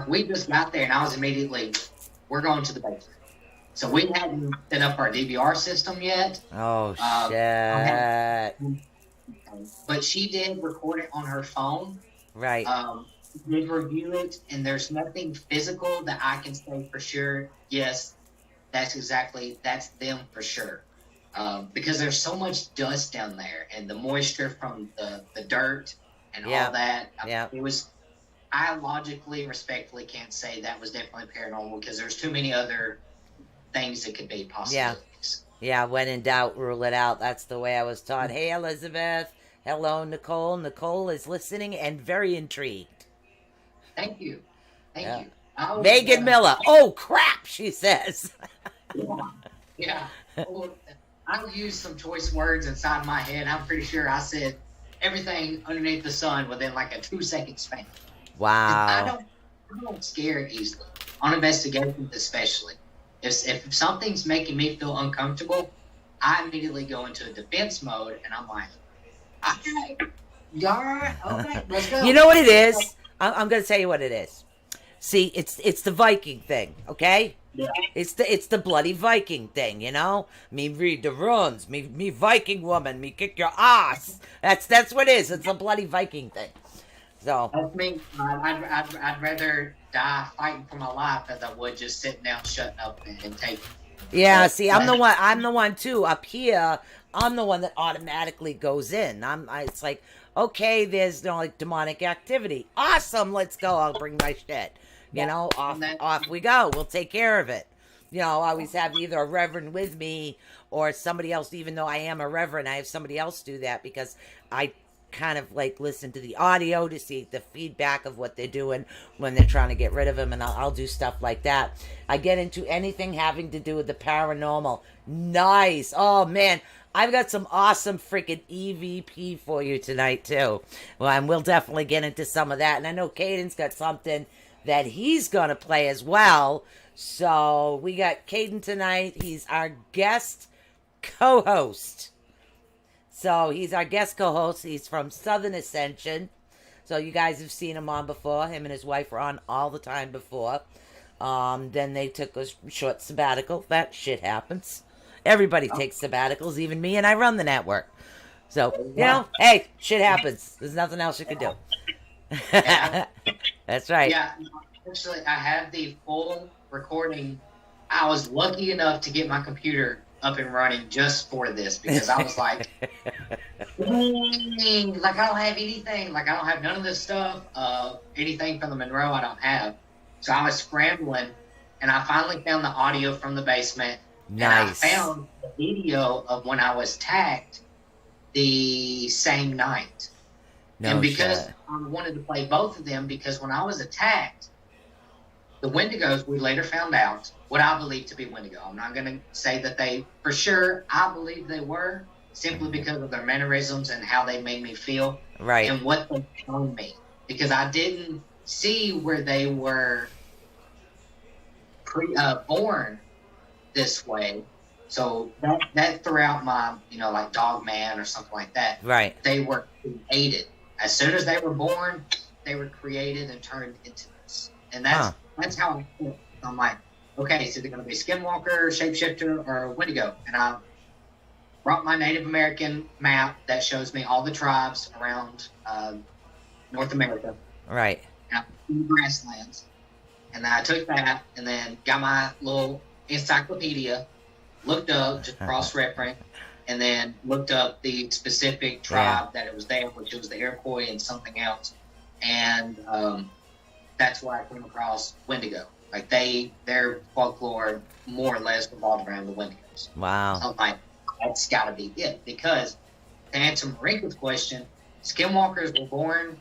We just got there, and I was immediately, we're going to the basement. So we hadn't set up our DVR system yet. Oh, Um, shit. But she did record it on her phone. Right. Did review it, and there's nothing physical that I can say for sure. Yes, that's them for sure. Because there's so much dust down there, and the moisture from the dirt and all that. It was. I logically, respectfully can't say that was definitely paranormal because there's too many other things that could be possibilities. Yeah, when in doubt, rule it out. That's the way I was taught. Hey, Elizabeth. Hello, Nicole. Nicole is listening and very intrigued. Thank you. Thank you. Megan Miller. Oh, crap, she says. Yeah. Well, I used some choice words inside my head. I'm pretty sure I said everything underneath the sun within like a 2-second span. Wow. I don't scare easily. On investigations especially. If something's making me feel uncomfortable, I immediately go into a defense mode, and I'm like, okay, let's go. You know what it is? I'm going to tell you what it is. See, it's the Viking thing, okay? Yeah. It's the bloody Viking thing, you know? Me read the runes, me Viking woman, me kick your ass. That's what it is. It's a bloody Viking thing. So that's me. I'd rather die fighting for my life as I would just sitting down, shutting up, and taking. Yeah, see, I'm the one too. Up here, I'm the one that automatically goes in. It's like, okay, there's no like demonic activity. Awesome, let's go. I'll bring my shit. You know, off we go. We'll take care of it. You know, I always have either a reverend with me or somebody else. Even though I am a reverend, I have somebody else do that because I kind of like listen to the audio to see the feedback of what they're doing when they're trying to get rid of him, and I'll do stuff like that. I get into anything having to do with the paranormal. Nice. Oh man, I've got some awesome freaking EVP for you tonight too. Well, and we'll definitely get into some of that. And I know Caden's got something that he's gonna play as well. So we got Caden tonight. He's our guest co-host. So he's our guest co-host. He's from Southern Ascension. So you guys have seen him on before. Him and his wife were on all the time before. Then they took a short sabbatical. That shit happens. Everybody takes sabbaticals, even me, and I run the network. So, you know, hey, shit happens. There's nothing else you can do. That's right. Yeah, actually, I have the full recording. I was lucky enough to get my computer up and running just for this because I was like, dang, like I don't have anything, like I don't have none of this stuff, anything from the Monroe I don't have. So I was scrambling, and I finally found the audio from the basement. Nice. And I found the video of when I was attacked the same night. No and because shit. I wanted to play both of them, because when I was attacked, the Wendigos, we later found out what I believe to be Wendigo. I'm not going to say that they, for sure, I believe they were, simply because of their mannerisms and how they made me feel. Right. And what they told me. Because I didn't see where they were born this way. So that throughout my, like Dog Man or something like that. Right. They were created. As soon as they were born, they were created and turned into this. And that's how I feel. I'm like, okay, so they're going to be Skinwalker, Shapeshifter, or Wendigo. And I brought my Native American map that shows me all the tribes around North America. Right. And the grasslands. And then I took that and then got my little encyclopedia, looked up, just cross-reference, and then looked up the specific tribe that it was there, which was the Iroquois and something else. And that's where I came across Wendigo. Like their folklore more or less revolved around the Wendigos. Wow. So I'm like, that's got to be it. Because to answer Marika's question, Skinwalkers were born,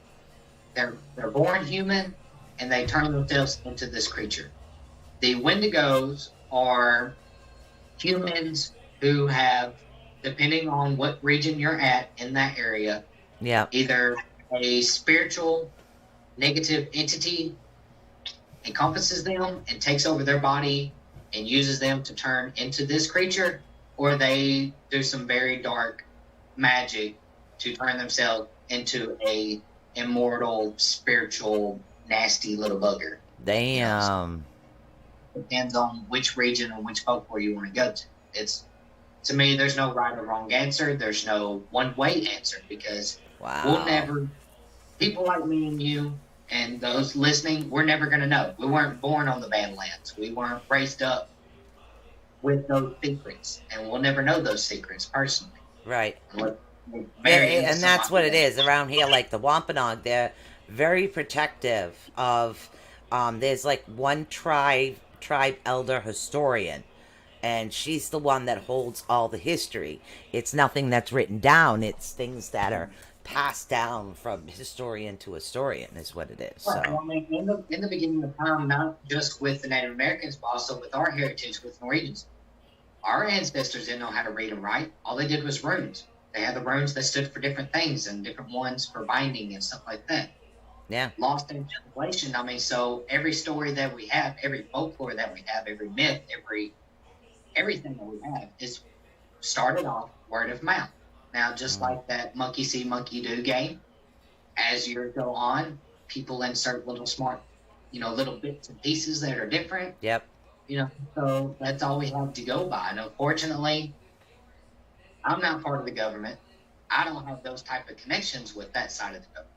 they're born human, and they turn themselves into this creature. The Wendigos are humans who have, depending on what region you're at in that area, either a spiritual negative entity encompasses them and takes over their body and uses them to turn into this creature, or they do some very dark magic to turn themselves into a immortal, spiritual, nasty little bugger. Damn. depends on which region or which folklore you want to go to. It's, to me, there's no right or wrong answer. There's no one-way answer, because we'll never, people like me and you and those listening, we're never going to know. We weren't born on the Badlands. We weren't raised up with those secrets, and we'll never know those secrets personally. Right. And that's what it is around here. Like the Wampanoag, they're very protective of. There's like one tribe elder historian, and she's the one that holds all the history. It's nothing that's written down. It's things that are passed down from historian to historian, is what it is. Right. So, I mean, in the beginning of time, not just with the Native Americans, but also with our heritage with Norwegians, our ancestors didn't know how to read and write. All they did was runes. They had the runes that stood for different things, and different ones for binding and stuff like that. Yeah. Lost in translation. I mean, so every story that we have, every folklore that we have, every myth, everything that we have is started off word of mouth. Now, just like that monkey see, monkey do game, as years go on, people insert little smart, little bits and pieces that are different. Yep. So that's all we have to go by. And unfortunately, I'm not part of the government. I don't have those type of connections with that side of the government.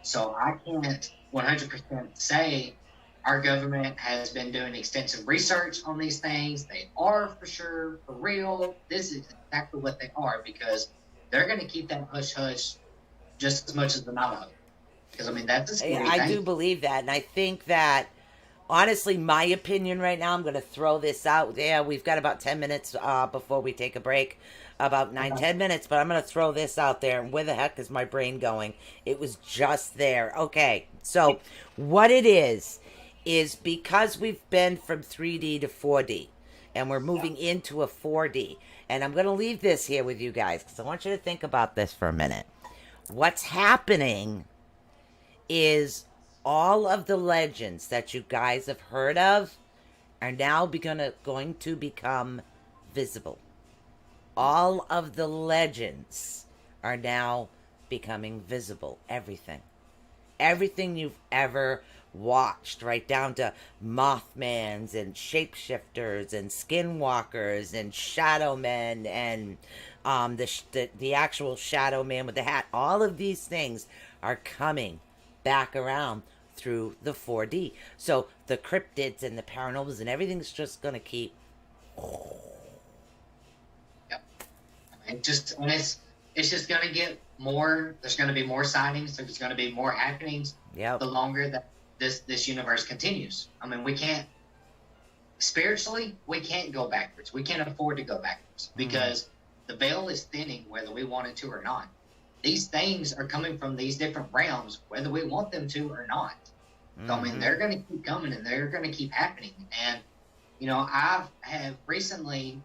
So I can't 100% say our government has been doing extensive research on these things. They are for sure, for real. This is exactly what they are, because they're going to keep that hush-hush just as much as the Navajo. Because, I mean, that's a scary thing. I do believe that, and I think that, honestly, my opinion right now, I'm going to throw this out there. We've got about 10 minutes before we take a break. About 9-10 minutes, but I'm going to throw this out there. And where the heck is my brain going? It was just there. Okay, so what it is because we've been from 3D to 4D, and we're moving into a 4D. And I'm going to leave this here with you guys, because I want you to think about this for a minute. What's happening is all of the legends that you guys have heard of are now going to become visible. All of the legends are now becoming visible. Everything you've ever watched, right down to Mothmans and shapeshifters and skinwalkers and shadow men and the actual shadow man with the hat. All of these things are coming back around through the 4D. So the cryptids and the paranormals and everything's just gonna keep. It's just going to get more. There's going to be more sightings. There's going to be more happenings. Yep. The longer that this universe continues. I mean, we can't go backwards. We can't afford to go backwards, because the veil is thinning whether we want it to or not. These things are coming from these different realms, whether we want them to or not. So, I mean, they're going to keep coming, and they're going to keep happening. And, I have recently,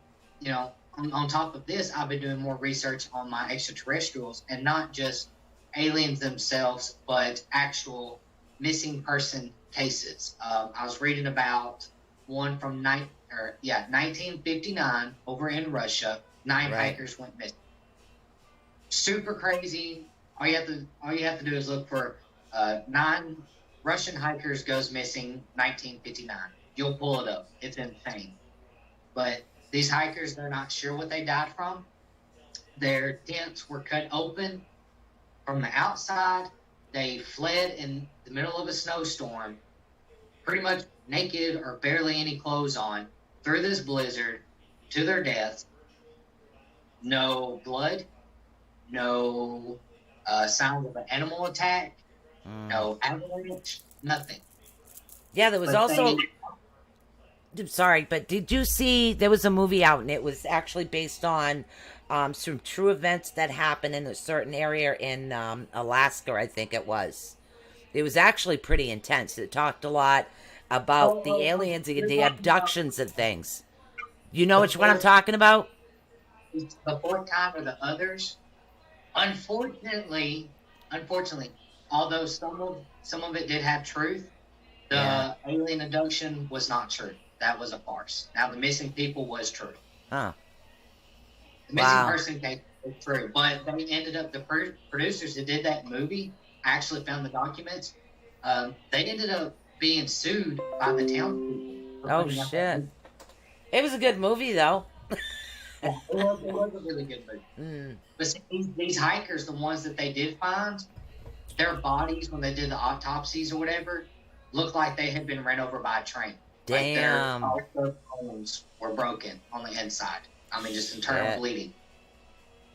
on top of this, I've been doing more research on my extraterrestrials, and not just aliens themselves, but actual missing person cases. I was reading about one from 1959 over in Russia. 9 hikers went missing. Super crazy. All you have to do is look for 9 Russian hikers goes missing 1959. You'll pull it up. It's insane. But these hikers, they're not sure what they died from. Their tents were cut open from the outside. They fled in the middle of a snowstorm, pretty much naked or barely any clothes on, through this blizzard to their deaths. No blood, no signs of an animal attack, no avalanche, nothing. Yeah, there was sorry, but did you see, there was a movie out, and it was actually based on some true events that happened in a certain area in Alaska, I think it was. It was actually pretty intense. It talked a lot about the aliens and the abductions and things. You know which one I'm talking about? The Fourth Kind or the Others. Unfortunately, although some of it did have truth, the alien abduction was not true. That was a farce. Now, the missing people was true. Huh. The missing person case was true. But they ended up, the producers that did that movie, I actually found the documents, they ended up being sued by the townspeople Oh, shit. It was a good movie, though. Yeah, it was a really good movie. Mm. But see, these hikers, the ones that they did find, their bodies, when they did the autopsies or whatever, looked like they had been ran over by a train. Like Damn. all their bones were broken on the inside. I mean, just internal bleeding.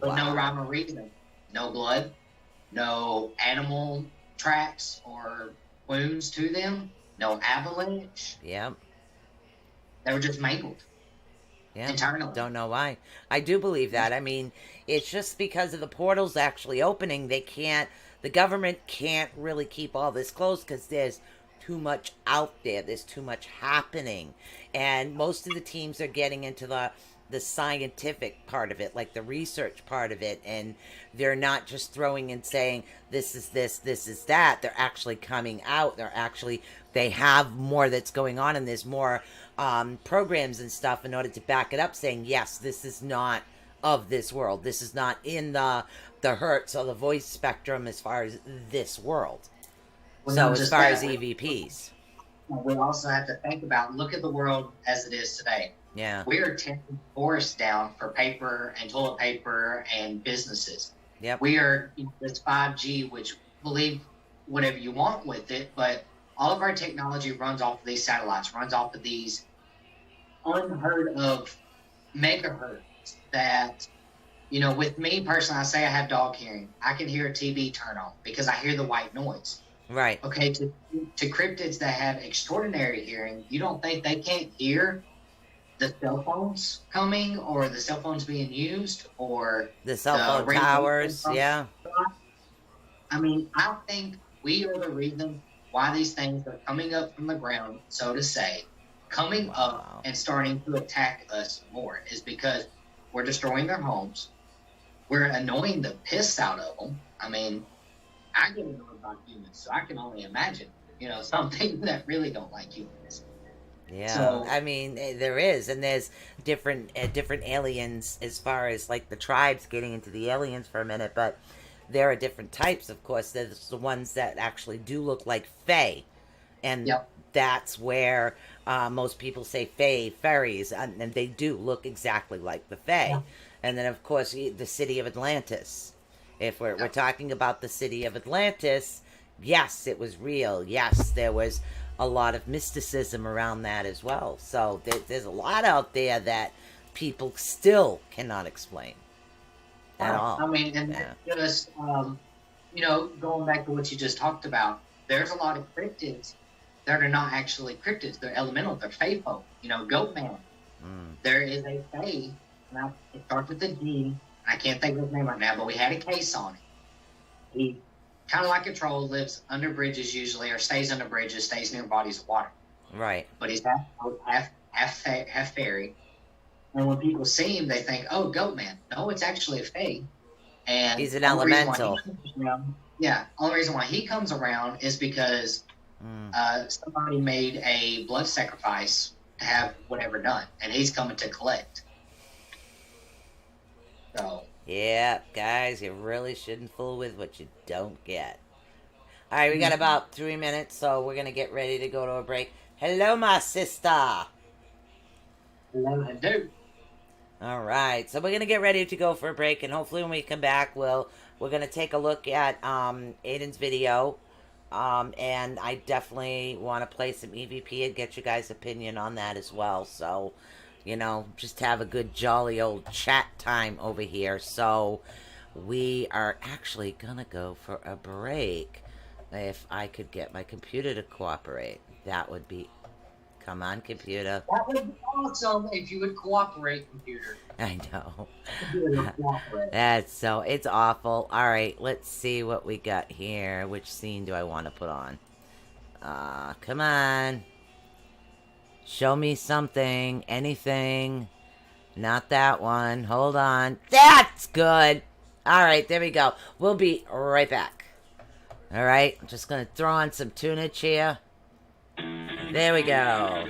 But no rhyme or reason. No blood. No animal tracks or wounds to them. No avalanche. Yep. They were just mangled. Yeah. Internally. Don't know why. I do believe that. I mean, it's just because of the portals actually opening. The government can't really keep all this closed because there's too much out there. There's too much happening. And most of the teams are getting into the scientific part of it, like the research part of it. And they're not just throwing and saying, this is this is that. They're actually coming out. They have more that's going on, and there's more programs and stuff in order to back it up, saying, yes, this is not of this world. This is not in the hertz or the voice spectrum as far as this world. Well, so as far as EVPs. We also have to think about, look at the world as it is today. Yeah. We are tearing forests down for paper and toilet paper and businesses. Yep. We are, this 5G, which believe whatever you want with it, but all of our technology runs off of these satellites, runs off of these unheard of megahertz that, with me personally, I say I have dog hearing. I can hear a TV turn on because I hear the white noise. Right. Okay, to cryptids that have extraordinary hearing, you don't think they can't hear the cell phones coming or the cell phones being used or the cell phone towers? Yeah. I mean, I think we are the reason why these things are coming up from the ground, so to say, coming up and starting to attack us more is because we're destroying their homes. We're annoying the piss out of them. I mean, I get annoyed by humans, so I can only imagine, something that really don't like humans. Yeah, so, I mean, there is, and there's different aliens as far as, like, the tribes, getting into the aliens for a minute, but there are different types, of course. There's the ones that actually do look like Fae, and that's where most people say Fae, fairies, and they do look exactly like the Fae. Yeah. And then, of course, the city of Atlantis. If we're talking about the city of Atlantis, yes, it was real. Yes, there was a lot of mysticism around that as well. So there's a lot out there that people still cannot explain at all. I mean, and just, going back to what you just talked about, there's a lot of cryptids that are not actually cryptids. They're elemental. They're fae folk. Goat man. There is a fae, and it starts with a D. I can't think of his name right now, but we had a case on it. He, kind of like a troll, lives under bridges usually, or stays under bridges, stays near bodies of water. Right. But he's half fairy. And when people see him, they think, oh, goat man. No, it's actually a fae. And he's an elemental. Only reason why he comes around is because somebody made a blood sacrifice to have whatever done, and he's coming to collect. So. Yeah, guys, you really shouldn't fool with what you don't get. All right, we got about 3 minutes, so we're going to get ready to go to a break. Hello, my sister. Hello, dude. All right, so we're going to get ready to go for a break, and hopefully when we come back, we're going to take a look at Aiden's video, and I definitely want to play some EVP and get you guys' opinion on that as well, so, just have a good jolly old chat time over here. So we are actually going to go for a break. If I could get my computer to cooperate, that would be... Come on, computer. That would be awesome if you would cooperate, computer. I know. It's awful. All right, let's see what we got here. Which scene do I want to put on? Come on. Show me something. Anything. Not that one. Hold on. That's good. All right, there we go. We'll be right back. All right, I'm just going to throw on some tunage here. There we go.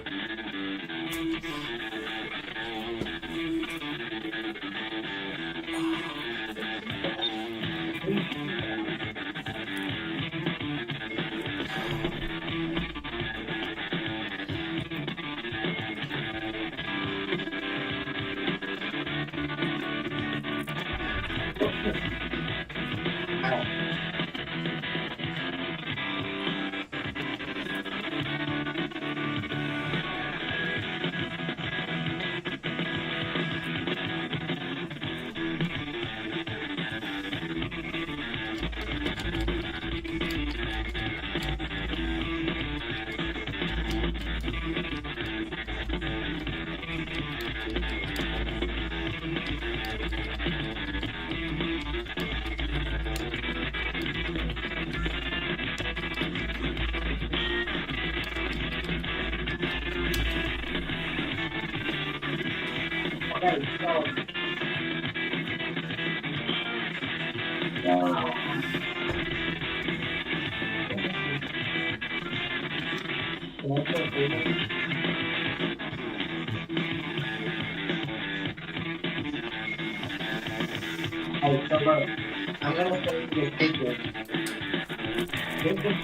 Oh, so look, I'm gonna show you this picture. This is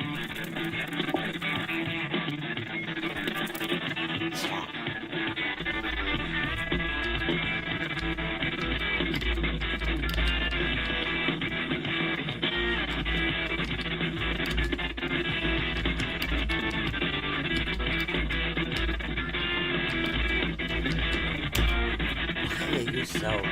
Why are you so...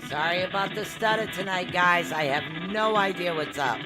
Sorry about the stutter tonight, guys. I have no idea what's up.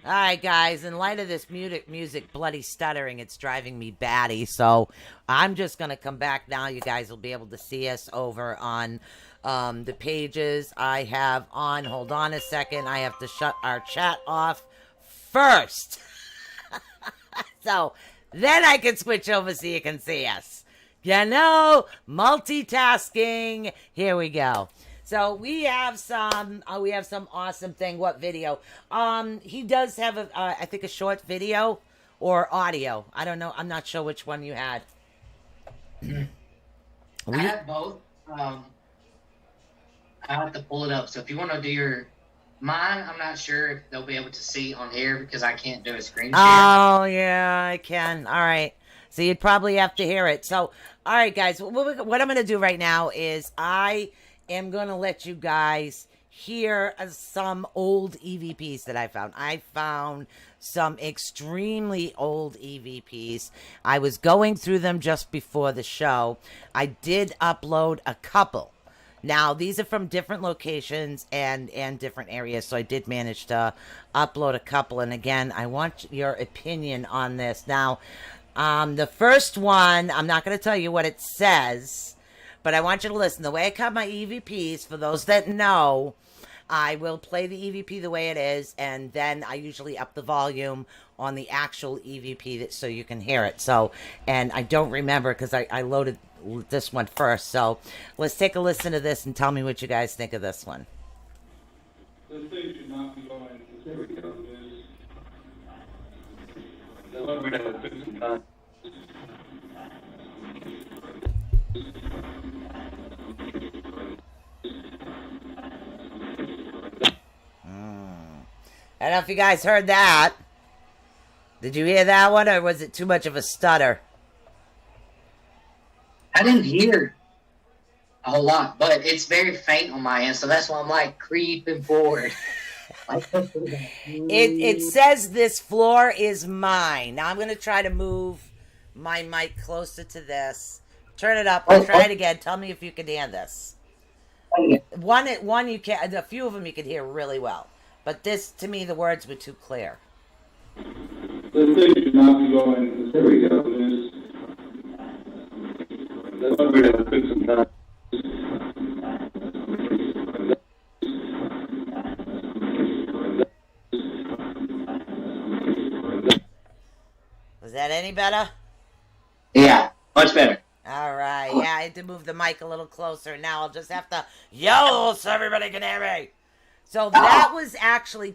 All right, guys, in light of this music bloody stuttering, it's driving me batty. So I'm just going to come back now. You guys will be able to see us over on the pages I have on. Hold on a second. I have to shut our chat off first. So then I can switch over so you can see us. You know, multitasking. Here we go. So we have some awesome thing. What video? He does have I think a short video or audio. I don't know. I'm not sure which one you had. I have both. I have to pull it up. So if you want to do your mine, I'm not sure if they'll be able to see on here because I can't do a screen share. Oh yeah, I can. All right. So you'd probably have to hear it. So all right, guys. What I'm going to do right now is I am going to let you guys hear some old EVPs that I found. I found some extremely old EVPs. I was going through them just before the show. I did upload a couple. Now, these are from different locations and different areas, so I did manage to upload a couple. And again, I want your opinion on this. Now, the first one, I'm not going to tell you what it says, but I want you to listen. The way I cut my EVPs, for those that know, I will play the EVP the way it is, and then I usually up the volume on the actual EVP so you can hear it. So, and I don't remember because I loaded this one first. So let's take a listen to this and tell me what you guys think of this one. This thing should not be going. There we go. We're going to spend some time. I don't know if you guys heard that. Did you hear that one, or was it too much of a stutter? I didn't hear a whole lot, but it's very faint on my end, so that's why I'm like creeping forward. It says this floor is mine. Now I'm going to try to move my mic closer to this. Turn it up. I'll try it again. Tell me if you can hear this. One you can. A few of them you can hear really well, but this, to me, the words were too clear. The thing should not be going. There we go. We're going to fix some time. Was that any better? Yeah, much better. All right. Yeah, I had to move the mic a little closer. Now I'll just have to yell so everybody can hear me. So that was actually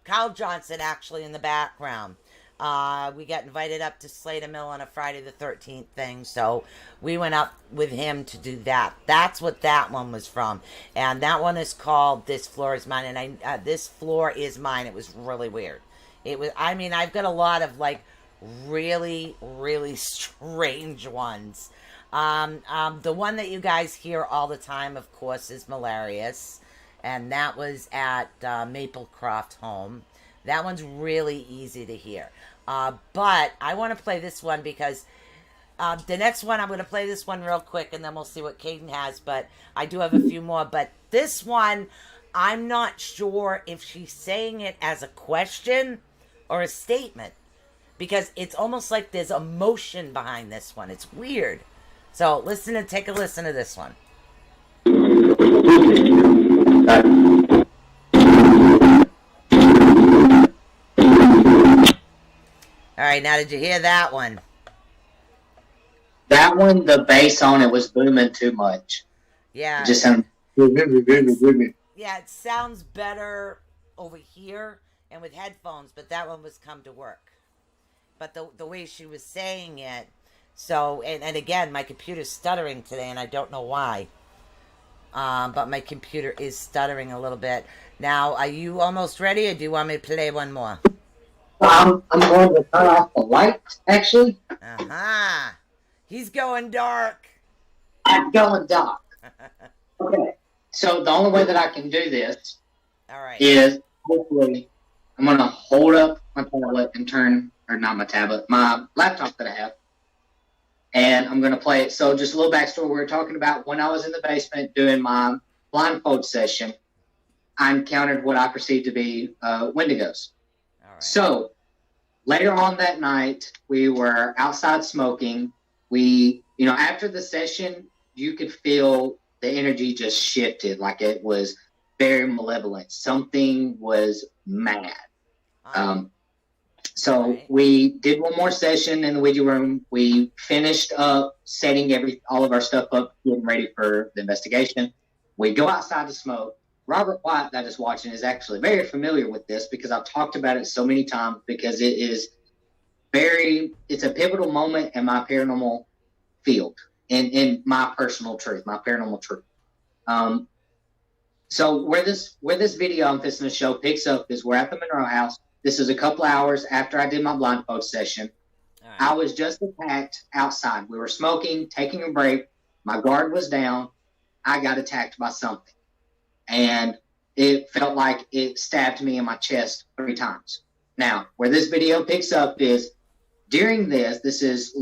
Kyle Johnson, actually, in the background. We got invited up to Slater Mill on a Friday the 13th thing, so we went up with him to do that. That's what that one was from, and that one is called "This Floor Is Mine." And "This Floor Is Mine." It was really weird. It was. I mean, I've got a lot of like really, really strange ones. The one that you guys hear all the time, of course, is Malarious, and that was at Maplecroft Home. That one's really easy to hear. But I want to play this one because the next one, I'm going to play this one real quick, and then we'll see what Caden has. But I do have a few more. But this one, I'm not sure if she's saying it as a question or a statement, because it's almost like there's emotion behind this one. It's weird. So take a listen to this one. All right, now did you hear that one? That one, the bass on it was booming too much. Yeah. It just sounded. Yeah, it sounds better over here and with headphones, but that one was Come to Work. But the way she was saying it, so, and again, my computer's stuttering today, and I don't know why. But my computer is stuttering a little bit. Now, are you almost ready, or do you want me to play one more? I'm going to turn off the lights, actually. Uh-huh. He's going dark. I'm going dark. Okay. So the only way that I can do this is hopefully I'm going to hold up my tablet and not my tablet, my laptop that I have. And I'm going to play it. So just a little backstory. We were talking about when I was in the basement doing my blindfold session, I encountered what I perceived to be wendigos. So later on that night, we were outside smoking. After the session, you could feel the energy just shifted, like it was very malevolent. Something was mad. So we did one more session in the Ouija room. We finished up setting all of our stuff up, getting ready for the investigation. We go outside to smoke. Robert White, that is watching, is actually very familiar with this because I've talked about it so many times, because it's a pivotal moment in my paranormal field, in my personal truth, my paranormal truth. So where this video I'm fixing to show picks up is we're at the Monroe house. This is a couple hours after I did my blindfold session. Right. I was just attacked outside. We were smoking, taking a break. My guard was down. I got attacked by something. And it felt like it stabbed me in my chest 3 times. Now, where this video picks up is during this is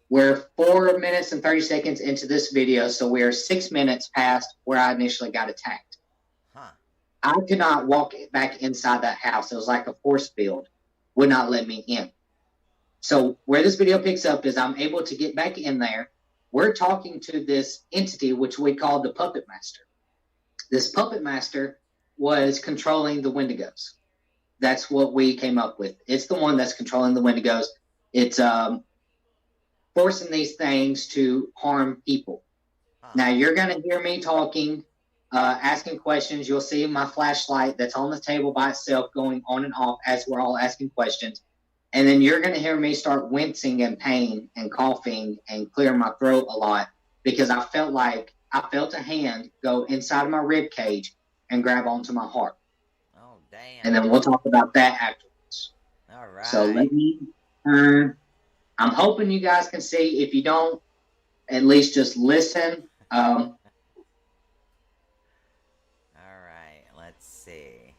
we're 4 minutes and 30 seconds into this video, so we're 6 minutes past where I initially got attacked. Huh. I could not walk back inside that house. It was like a force field, would not let me in. So where this video picks up is I'm able to get back in there. We're talking to this entity, which we call the Puppet Master. This Puppet Master was controlling the Wendigos. That's what we came up with. It's the one that's controlling the Wendigos. It's forcing these things to harm people. Now, you're going to hear me talking, asking questions. You'll see my flashlight that's on the table by itself going on and off as we're all asking questions. And then you're going to hear me start wincing in pain and coughing and clearing my throat a lot, because I felt a hand go inside of my rib cage and grab onto my heart. Oh, Damn. and then we'll talk about that afterwards. All right. So let me turn. I'm hoping you guys can see. If you don't, at least just listen. All right. Let's see.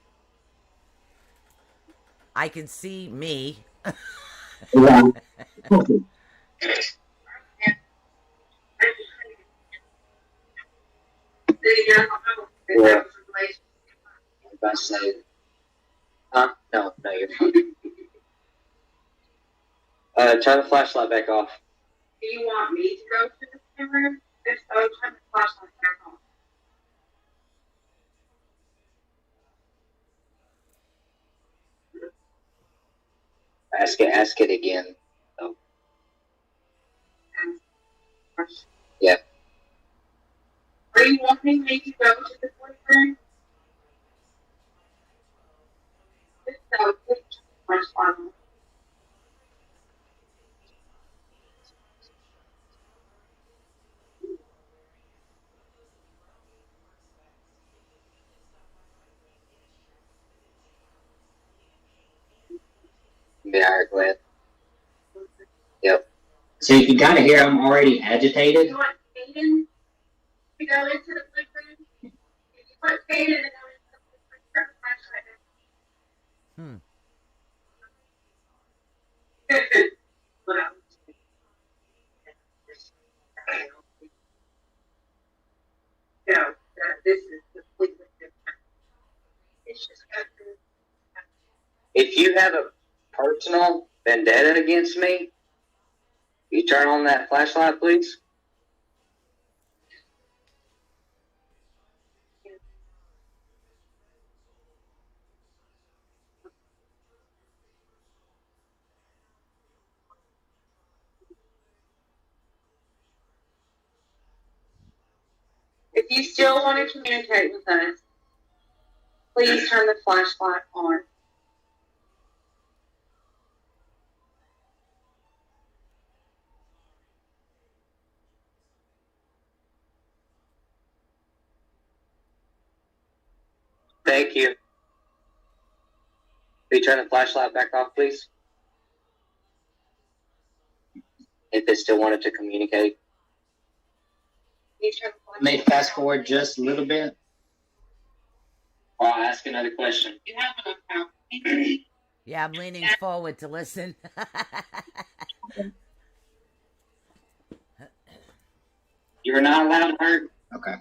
I can see me. Yeah. If I say, no, you're fine. Turn the flashlight back off. Do you want me to go to the room? If so, turn the flashlight back on. Ask it again. Oh. Yeah. Are you wanting me to go to the room? If so, please turn the flashlight on. Yeah, go ahead. Yep. So you can kind of hear I'm already agitated. You want Aiden to go into the room? If you want Aiden to go into the room, turn the flashlight on. Well, no, this is completely different. It's just If you have a personal vendetta against me, you turn on that flashlight, please. if you still want to communicate with us, please turn the flashlight on. Thank you. Will you turn the flashlight back off, please? If it still wanted to communicate. May fast forward just a little bit. Or I'll ask another question. You have enough time. Yeah, I'm leaning forward to listen. You're not allowed to hurt. Okay.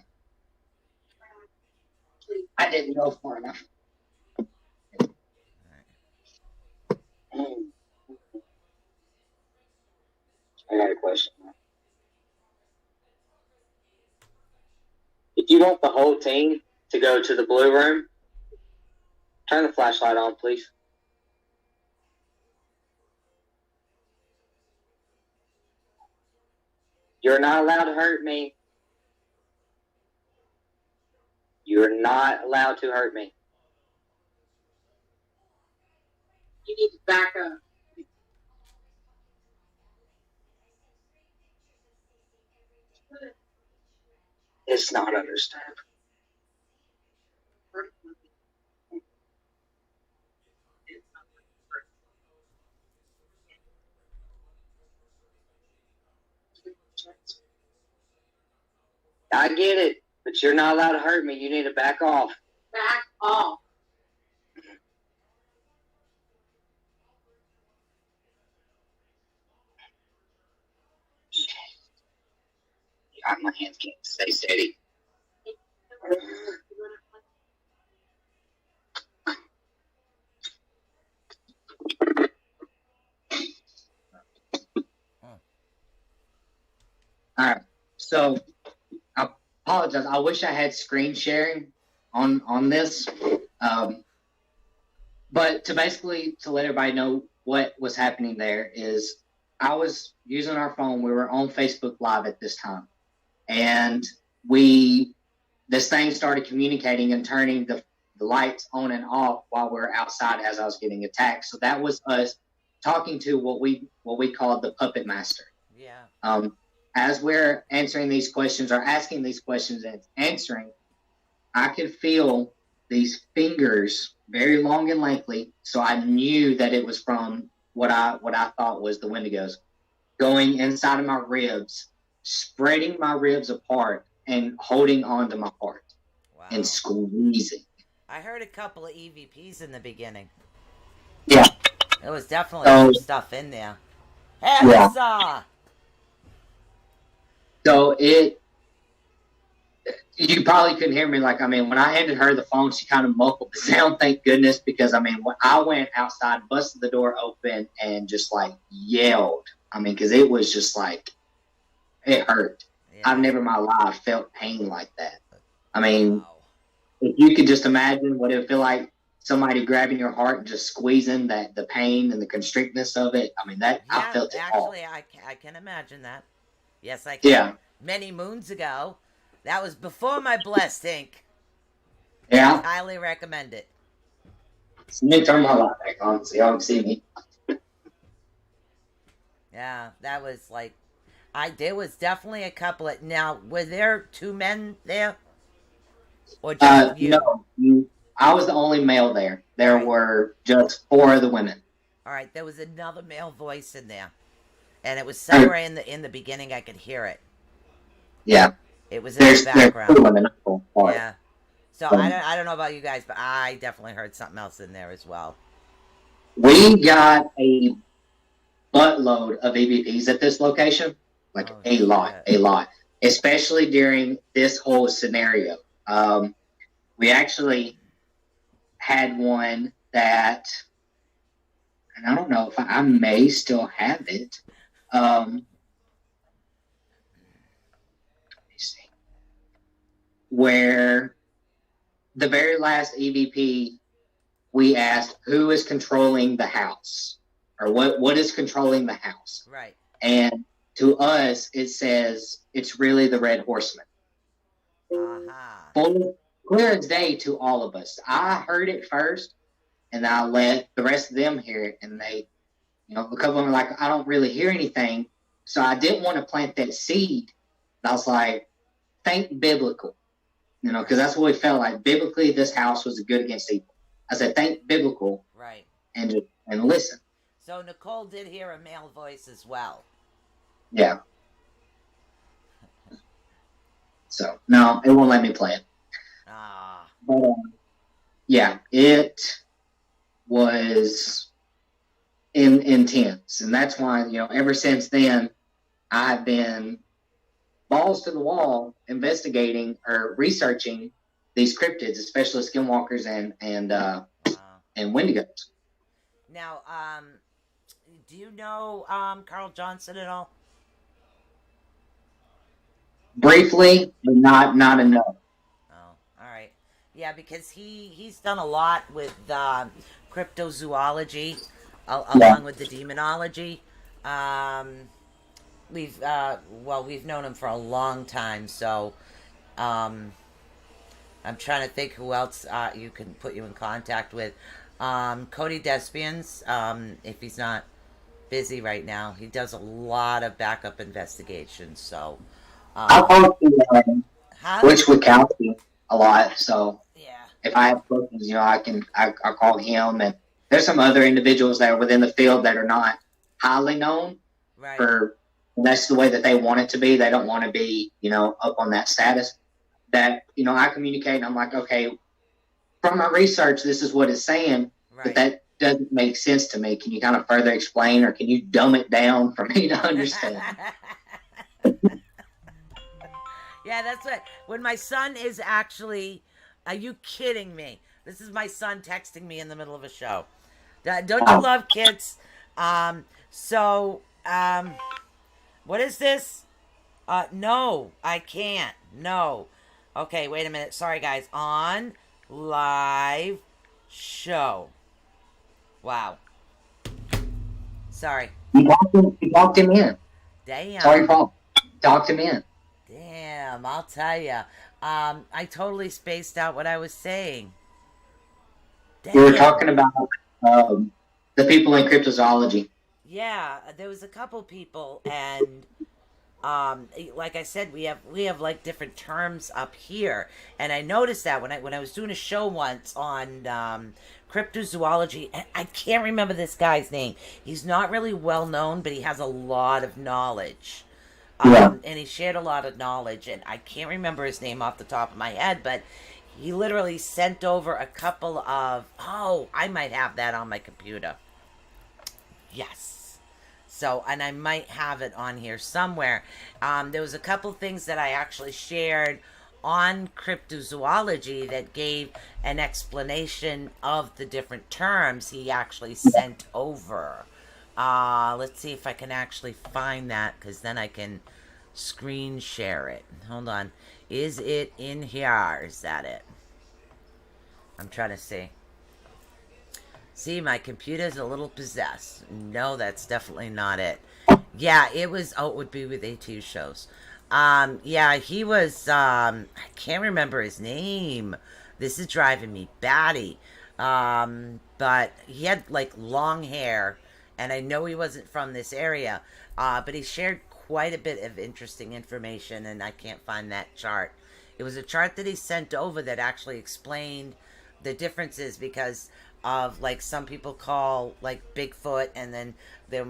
I didn't go far enough. I got a question. If you want the whole team to go to the blue room, turn the flashlight on, please. You're not allowed to hurt me. You're not allowed to hurt me. You need to back up. It's not understandable. I get it, but you're not allowed to hurt me. You need to back off. Back off. My hands can't stay steady. All right. So I apologize. I wish I had screen sharing on this. But to let everybody know what was happening there is I was using our phone. We were on Facebook Live at this time. And this thing started communicating and turning the lights on and off while we were outside as I was getting attacked. So that was us talking to what we called the puppet master. Yeah. As we're answering these questions or asking these questions and answering, I could feel these fingers very long and lengthy. So I knew that it was from what I thought was the Wendigos going inside of my ribs, spreading my ribs apart, and holding onto my heart Wow. and squeezing. I heard a couple of EVPs in the beginning. Yeah. There was definitely some stuff in there. Hey, Yeah. So you probably couldn't hear me. Like, I mean, when I handed her the phone, she kind of muffled the sound, thank goodness, because, I mean, when I went outside, busted the door open, and just, like, yelled. I mean, because it was just, like, it hurt. Yeah. I've never in my life felt pain like that. I mean, Wow. if you could just imagine what it would feel like, somebody grabbing your heart and just squeezing the pain and the constrictness of it. I mean, that Yeah, I felt it actually, all. I can imagine that. Yes, I can. Yeah. Many moons ago. That was before my blessed ink. Yeah. I highly recommend it. So let me turn my light back on so y'all can see me. Yeah, that was like, there was definitely a couple of, now, were there 2 men there? Or just you? No, I was the only male there. There Right. were just 4 other women. All right, there was another male voice in there. And it was somewhere in the beginning I could hear it. Yeah. It was in the background. There's 2 women. Yeah. So I don't know about you guys, but I definitely heard something else in there as well. We got a buttload of EVPs at this location. Like a lot. Especially during this whole scenario. We actually had one that, and I don't know if I may still have it. Let me see. Where the very last EVP, we asked who is controlling the house, or what is controlling the house. Right. And to us, it says it's really the Red Horseman. Full, clear as day to all of us. I heard it first, and I let the rest of them hear it, and they, a couple of them were like, I don't really hear anything, so I didn't want to plant that seed. I was like, think biblical, because that's what we felt like. Biblically, this house was good against evil. I said, think biblical, right, and listen. So Nicole did hear a male voice as well. Yeah. So no, it won't let me play it. But yeah, it was intense, and that's why ever since then I've been balls to the wall investigating or researching these cryptids, especially skinwalkers and wendigos. Now, do you know Carl Johnson at all? Briefly, but not enough. Oh, all right. Yeah, because he's done a lot with cryptozoology, along with the demonology. We've known him for a long time, so I'm trying to think who else you can put you in contact with. Cody Despians, if he's not busy right now, he does a lot of backup investigations. So I talk to Rich Wachowski a lot, so yeah. If I have questions, I call him, and there's some other individuals that are within the field that are not highly known. Right. And that's the way that they want it to be. They don't want to be, up on that status. That I communicate, and I'm like, okay, from my research, this is what it's saying, right, but that doesn't make sense to me. Can you kind of further explain, or can you dumb it down for me to understand? Yeah, that's what. When my son is actually, are you kidding me? This is my son texting me in the middle of a show. Don't you love kids? What is this? No, I can't. No. Okay, wait a minute. Sorry, guys. On live show. Wow. Sorry. You talked him in. Damn. Sorry, Paul. Talked him in. Damn, I'll tell you. I totally spaced out what I was saying. Damn. We were talking about the people in cryptozoology. Yeah, there was a couple people, and Like I said, we have like different terms up here, and I noticed that when I was doing a show once on cryptozoology, and I can't remember this guy's name. He's not really well known, but he has a lot of knowledge. Yeah. And he shared a lot of knowledge, and I can't remember his name off the top of my head, but he literally sent over a couple of, oh, I might have that on my computer. Yes. So, and I might have it on here somewhere. There was a couple things that I actually shared on cryptozoology that gave an explanation of the different terms he actually sent over. Let's see if I can actually find that, because then I can screen share it. Hold on. Is it in here? Is that it? I'm trying to see. See, my computer's a little possessed. No, that's definitely not it. Yeah, it was, oh, it would be with AT shows. Yeah, he was, I can't remember his name. This is driving me batty. But he had, like, long hair, and I know he wasn't from this area, but he shared quite a bit of interesting information, and I can't find that chart. It was a chart that he sent over that actually explained the differences, because of, like, some people call, like, Bigfoot, and then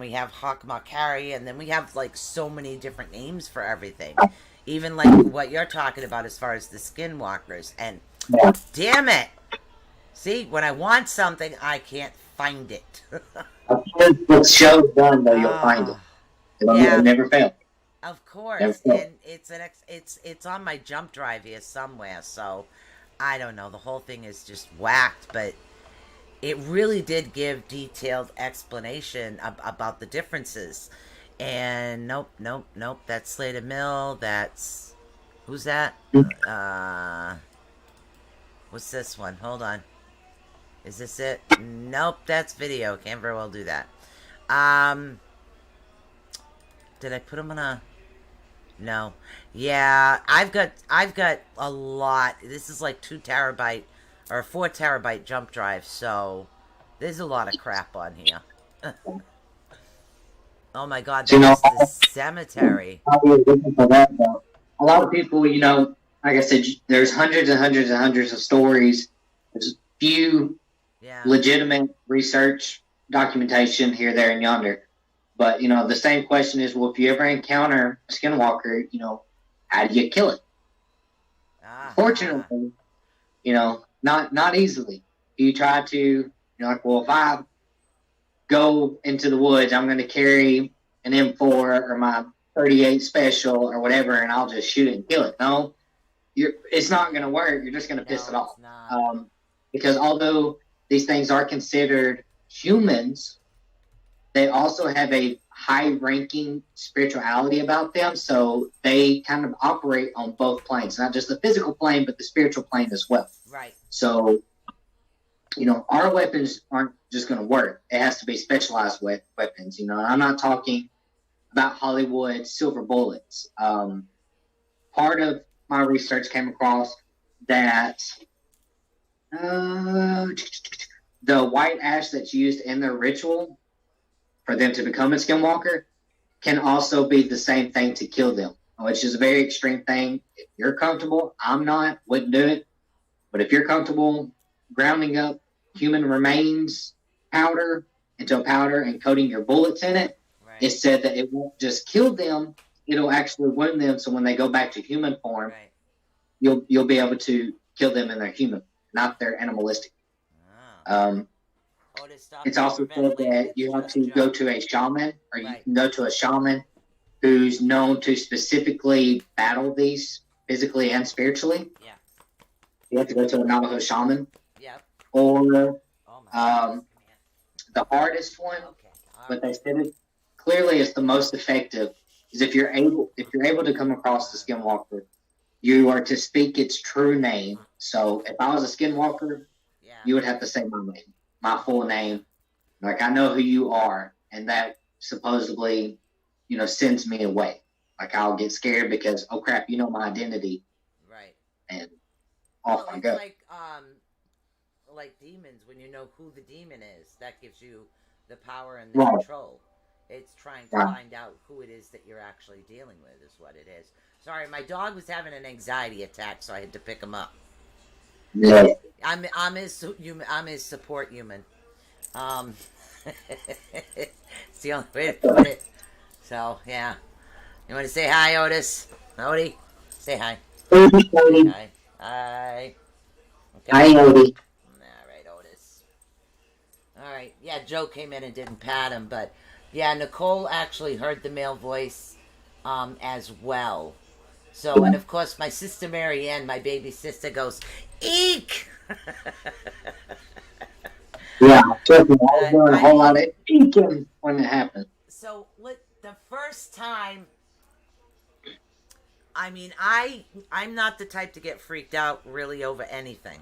we have Hawkmakari, and then we have, like, so many different names for everything. Even, like, what you're talking about as far as the Skinwalkers. And, damn it! See, when I want something, I can't find it. What show's done, though, you'll find it. It'll never fail. Of course. And it's on my jump drive here somewhere, so I don't know. The whole thing is just whacked, but it really did give detailed explanation about the differences. And nope. That's Slater Mill. That's, who's that? What's this one? Hold on. Is this it? Nope, that's video. Can't very well do that. Did I put them on a? No. Yeah, I've got a lot. This is like 2 terabyte or 4 terabyte jump drive, so there's a lot of crap on here. Oh my god, that's the cemetery. A lot of people, like I said, there's hundreds and hundreds and hundreds of stories. There's few legitimate research documentation here, there, and yonder. But, the same question is, well, if you ever encounter a skinwalker, how do you kill it? Fortunately, not easily. You try to, well, if I go into the woods, I'm going to carry an M4 or my 38 special or whatever, and I'll just shoot it and kill it. No, it's not going to work. You're just going to piss it off. Because although these things are considered humans, they also have a high-ranking spirituality about them, so they kind of operate on both planes, not just the physical plane, but the spiritual plane as well. Right. So, our weapons aren't just going to work. It has to be specialized weapons. I'm not talking about Hollywood silver bullets. Part of my research came across that the white ash that's used in their ritual for them to become a skinwalker can also be the same thing to kill them, which is a very extreme thing. If you're comfortable, I'm not, wouldn't do it. But if you're comfortable grounding up human remains powder into a powder and coating your bullets in it, it's said that it won't just kill them, it'll actually wound them, so when they go back to human form, you'll be able to kill them in their human, not their animalistic. It's also said that you have to go to a shaman, or you can go to a shaman who's known to specifically battle these physically and spiritually. Yeah. You have to go to a Navajo shaman. Yep. Or the hardest one, but they said it clearly is the most effective, is if you're able to come across the skinwalker, you are to speak its true name. So if I was a skinwalker, you would have to say my name, my full name. Like, I know who you are, and that supposedly, sends me away. Like, I'll get scared because, oh crap, my identity. Right. And off I go. Like demons, when you know who the demon is, that gives you the power and the control. It's trying to find out who it is that you're actually dealing with is what it is. Sorry, my dog was having an anxiety attack, so I had to pick him up. Yeah. I'm his support human. It's the only way to put it. So yeah, you want to say hi, Otis? Odie, say hi. Say hi. Hi. Okay. Hi, Odie. All right, Otis. All right. Yeah, Joe came in and didn't pat him, but yeah, Nicole actually heard the male voice as well. So, and of course, my sister Marianne, my baby sister, goes, eek! Yeah, trust me, I was doing a whole lot of eeking when it happened. So, the first time, I mean, I'm not the type to get freaked out really over anything.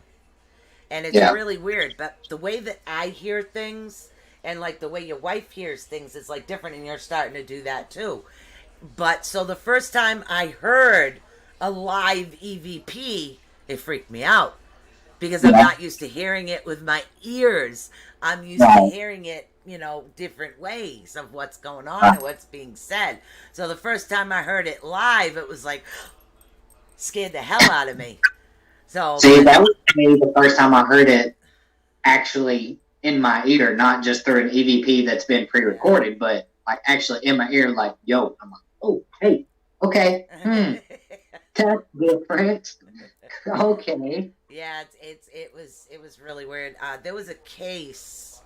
And it's really weird, but the way that I hear things and like the way your wife hears things is like different, and you're starting to do that too. But so the first time I heard a live EVP, it freaked me out because I'm not used to hearing it with my ears. I'm used to hearing it, different ways of what's going on and what's being said. So the first time I heard it live, it was like scared the hell out of me. So see, that was me the first time I heard it actually in my ear, not just through an EVP that's been pre-recorded, but like actually in my ear, like, yo, I'm like, oh, hey, okay, that's different. Okay. Yeah, it was really weird. There was a case,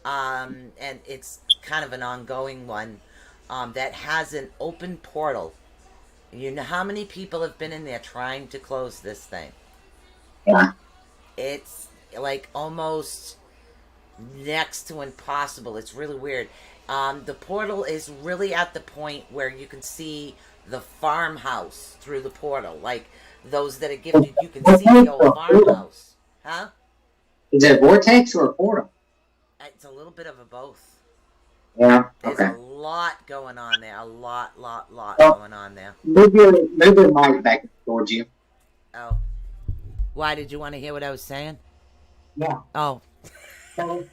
and it's kind of an ongoing one, that has an open portal. You know how many people have been in there trying to close this thing? Yeah. It's like almost next to impossible. It's really weird. The portal is really at the point where you can see the farmhouse through the portal. Like those that are gifted, you can see the old farmhouse. Huh? Is it a vortex or a portal? It's a little bit of a both. Yeah. There's Okay. a lot going on there. A lot going on there. Move your mic back towards you. Oh. Why did you want to hear what I was saying? Yeah. Oh. So,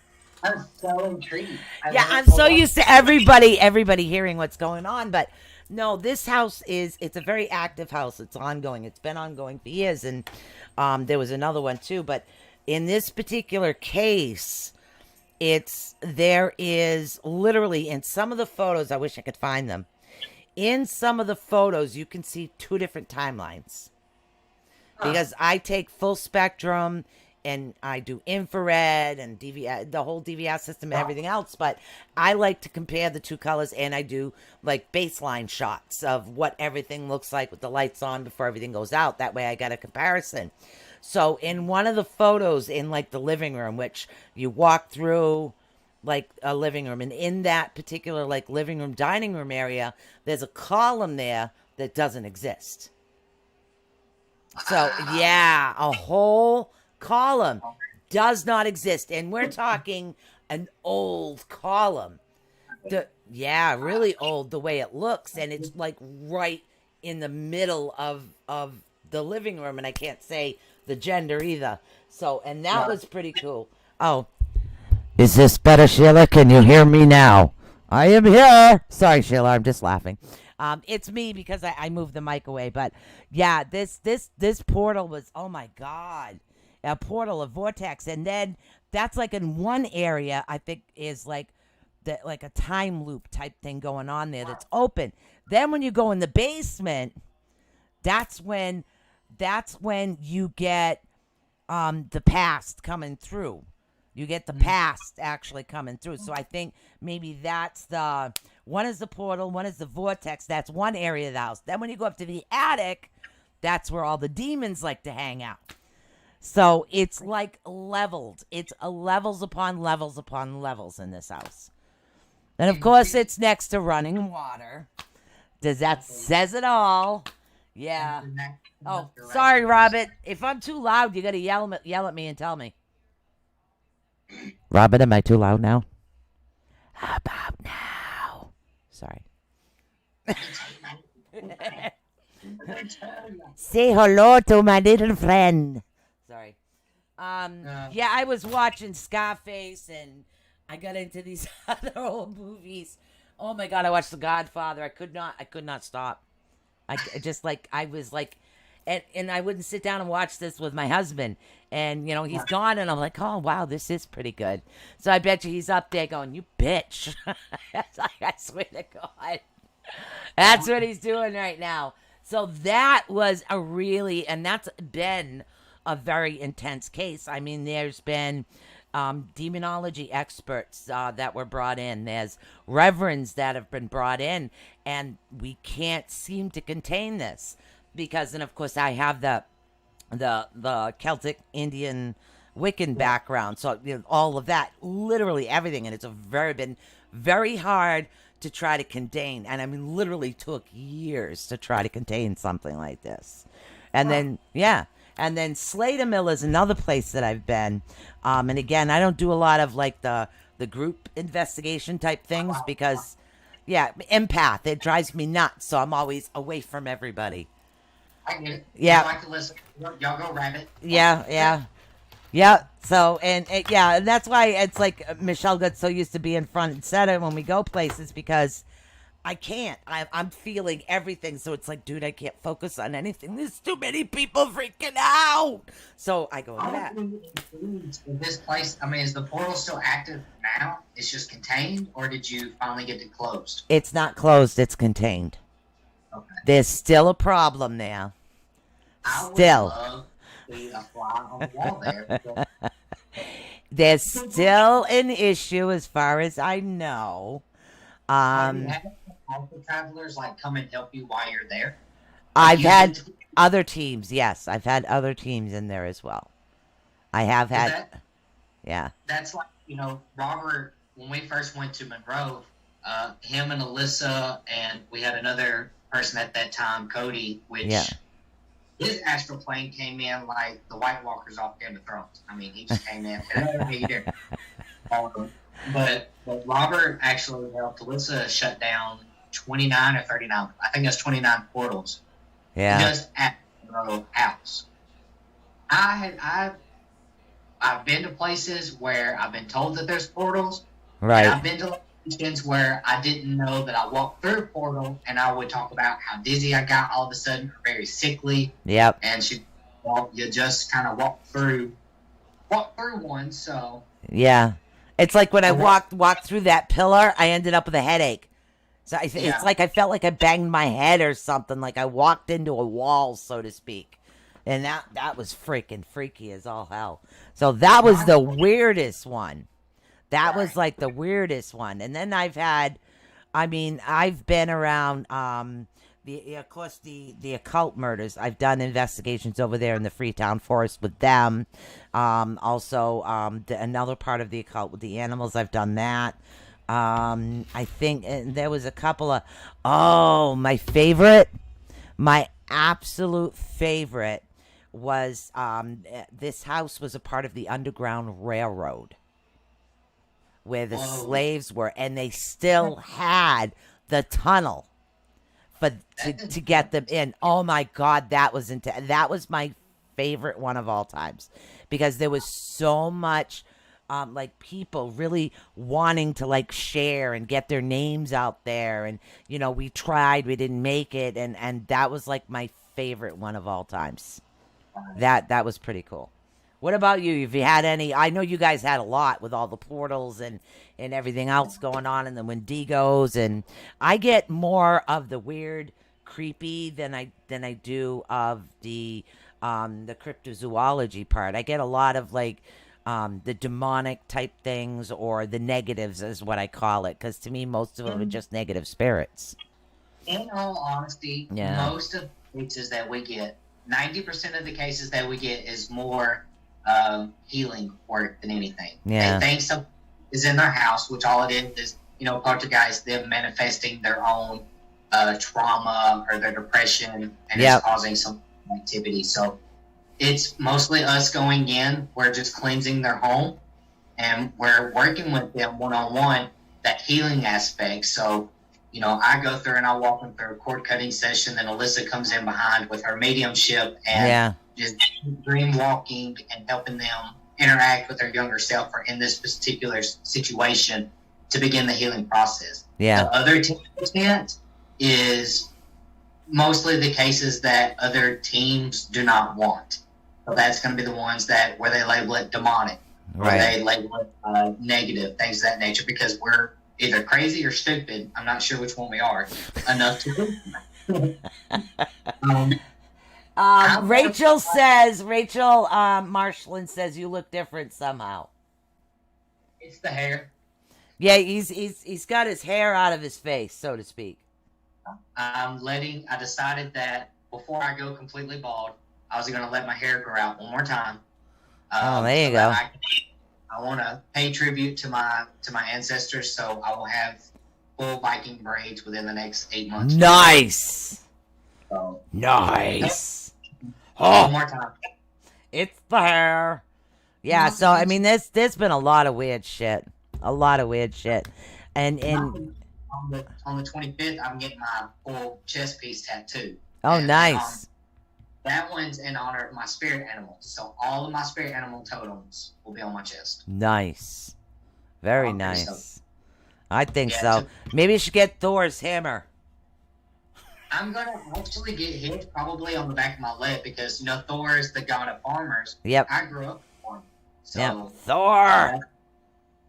I'm so intrigued. I'm so used to everybody hearing what's going on, but no, this house it's a very active house. It's ongoing. It's been ongoing for years, and there was another one too, but in this particular case, there is literally in some of the photos, I wish I could find them. In some of the photos, you can see two different timelines. Because I take full spectrum and I do infrared and DVR, the whole DVR system and everything else. But I like to compare the two colors, and I do like baseline shots of what everything looks like with the lights on before everything goes out. That way I got a comparison. So in one of the photos in like the living room, which you walk through like a living room, and in that particular like living room, dining room area, there's a column there that doesn't exist. So, yeah, a whole column does not exist. And we're talking an old column. Really old the way it looks. And it's like right in the middle of the living room. And I can't say the gender either. So, and that was pretty cool. Oh. Is this better, Sheila? Can you hear me now? I am here. Sorry, Sheila, I'm just laughing. It's me because I moved the mic away. But yeah, this portal was, oh my God, a portal, a vortex. And then that's like in one area, I think is like a time loop type thing going on there that's open. Then when you go in the basement, that's when you get the past coming through. You get the past actually coming through. So I think maybe that's one is the portal, one is the vortex. That's one area of the house. Then when you go up to the attic, that's where all the demons like to hang out. So it's like leveled. It's levels upon levels upon levels in this house. And of course it's next to running water. That says it all. Yeah. Oh, sorry, Robert. If I'm too loud, you got to yell at me and tell me. Robert, am I too loud now? How about now? Sorry. Say hello to my little friend. Sorry. Yeah, I was watching Scarface and I got into these other old movies. Oh my God, I watched The Godfather. I could not stop. Just like, I was like, and I wouldn't sit down and watch this with my husband. And, he's gone, and I'm like, oh, wow, this is pretty good. So I bet you he's up there going, you bitch. It's like, I swear to God. That's what he's doing right now. So that was and that's been a very intense case. I mean, there's been demonology experts that were brought in. There's reverends that have been brought in, and we can't seem to contain this because, and of course, I have the Celtic Indian Wiccan background, so all of that, literally everything, and it's been very hard to try to contain, and I mean, literally took years to try to contain something like this, and then and then Slater Mill is another place that I've been, and again, I don't do a lot of like the group investigation type things because, empath, it drives me nuts, so I'm always away from everybody. I get it. Yeah. I like to listen. Y'all go rabbit. Yeah. So, and that's why it's like Michelle got so used to being front and center when we go places because I can't. I'm feeling everything. So it's like, dude, I can't focus on anything. There's too many people freaking out. So I go into that. This place, I mean, is the portal still active now? It's just contained, or did you finally get it closed? It's not closed. It's contained. Okay. There's still a problem there. I would Still. love to be a fly on the wall there. because There's still an issue as far as I know. have you had alpha travelers like come and help you while you're there? I've You had did- other teams. Yes, I've had other teams in there as well. I have had. that- Yeah. That's like, Robert, when we first went to Monroe, him and Alyssa, and we had another person at that time, Cody, which his astral plane came in like the White Walkers off Game of Thrones. I mean, he just came in. Hey, you there? But Robert actually helped Alyssa shut down 29 or 39. I think that's 29 portals. Yeah. Just at Monroe House. I've been to places where I've been told that there's portals. Right. And I've been to locations where I didn't know that I walked through a portal, and I would talk about how dizzy I got all of a sudden, or very sickly. Yep. And you just kind of walk through one. So Yeah. It's like when I walked through that pillar, I ended up with a headache. So it's like I felt like I banged my head or something, like I walked into a wall, so to speak. And that was freaking freaky as all hell. So that was the weirdest one. That was like the weirdest one. And then I've been around of course the occult murders. I've done investigations over there in the Freetown Forest with them. Also another part of the occult with the animals. I've done that. I think there was a couple of my absolute favorite was this house was a part of the Underground Railroad where the slaves were, and they still had the tunnel to get them in. Oh my God, that was my favorite one of all times because there was so much like people really wanting to like share and get their names out there, and we tried, we didn't make it, and that was like my favorite one of all times. That was pretty cool. What about you? If you had any, I know you guys had a lot with all the portals and everything else going on, and the Wendigos, and I get more of the weird, creepy than I do of the cryptozoology part. I get a lot of like the demonic type things, or the negatives is what I call it, because to me most of them are just negative spirits. in all honesty, most of the cases that we get, 90% of the cases that we get is more healing work than anything. Yeah. They think something is in their house, which all it is, poltergeist, them manifesting their own trauma or their depression, and it's causing some activity. So it's mostly us going in, we're just cleansing their home, and we're working with them one-on-one, that healing aspect. So, I go through and I walk them through a cord cutting session, then Alyssa comes in behind with her mediumship and just dream walking and helping them interact with their younger self, or in this particular situation, to begin the healing process. Yeah. The other 10% is mostly the cases that other teams do not want. So that's going to be the ones that where they label it demonic, or they label it negative, things of that nature, because we're either crazy or stupid. I'm not sure which one we are enough to do. Rachel Marshland says you look different somehow. It's the hair. Yeah, he's got his hair out of his face, so to speak. I decided that before I go completely bald, I was going to let my hair grow out one more time. There you go. I want to pay tribute to my ancestors, so I will have full Viking braids within the next 8 months. Nice. So, nice. One more time. It's the hair. Yeah, so I mean there's been a lot of weird shit. And on the 25th, I'm getting my full chest piece tattoo. Oh, nice. That one's in honor of my spirit animals. So all of my spirit animal totems will be on my chest. Nice. Very nice. So. I think so. Maybe you should get Thor's hammer. I'm going to actually get hit probably on the back of my leg because, Thor is the god of farmers. Yep. I grew up with one. So yep. Thor!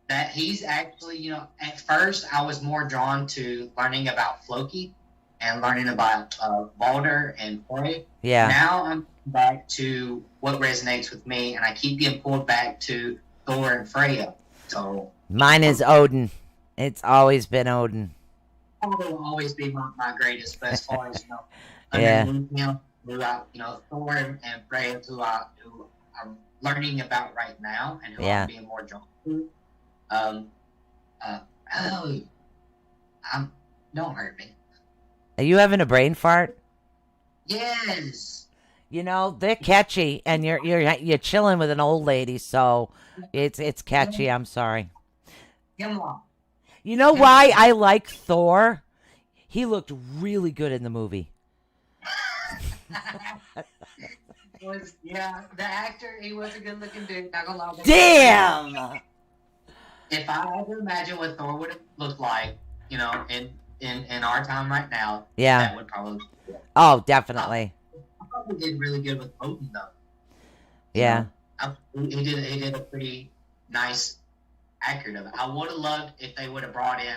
That he's actually, at first I was more drawn to learning about Floki and learning about Balder and Frey. Yeah. Now I'm back to what resonates with me, and I keep getting pulled back to Thor and Freya. So mine is Odin. It's always been Odin. Balder will always be my greatest, but as far as yeah. Thor and Freya, who I'm learning about right now, and who I'm being more drawn to. Don't hurt me. Are you having a brain fart? Yes. They're catchy, and you're chilling with an old lady, so it's catchy. I'm sorry. You know why I like Thor? He looked really good in the movie. The actor, he was a good-looking dude. Not gonna lie. Damn. If I had to imagine what Thor would have looked like, in our time right now, that would probably be good. Oh, definitely. I probably did really good with Odin, though. Yeah. He did a pretty nice accurate of it. I would have loved if they would have brought in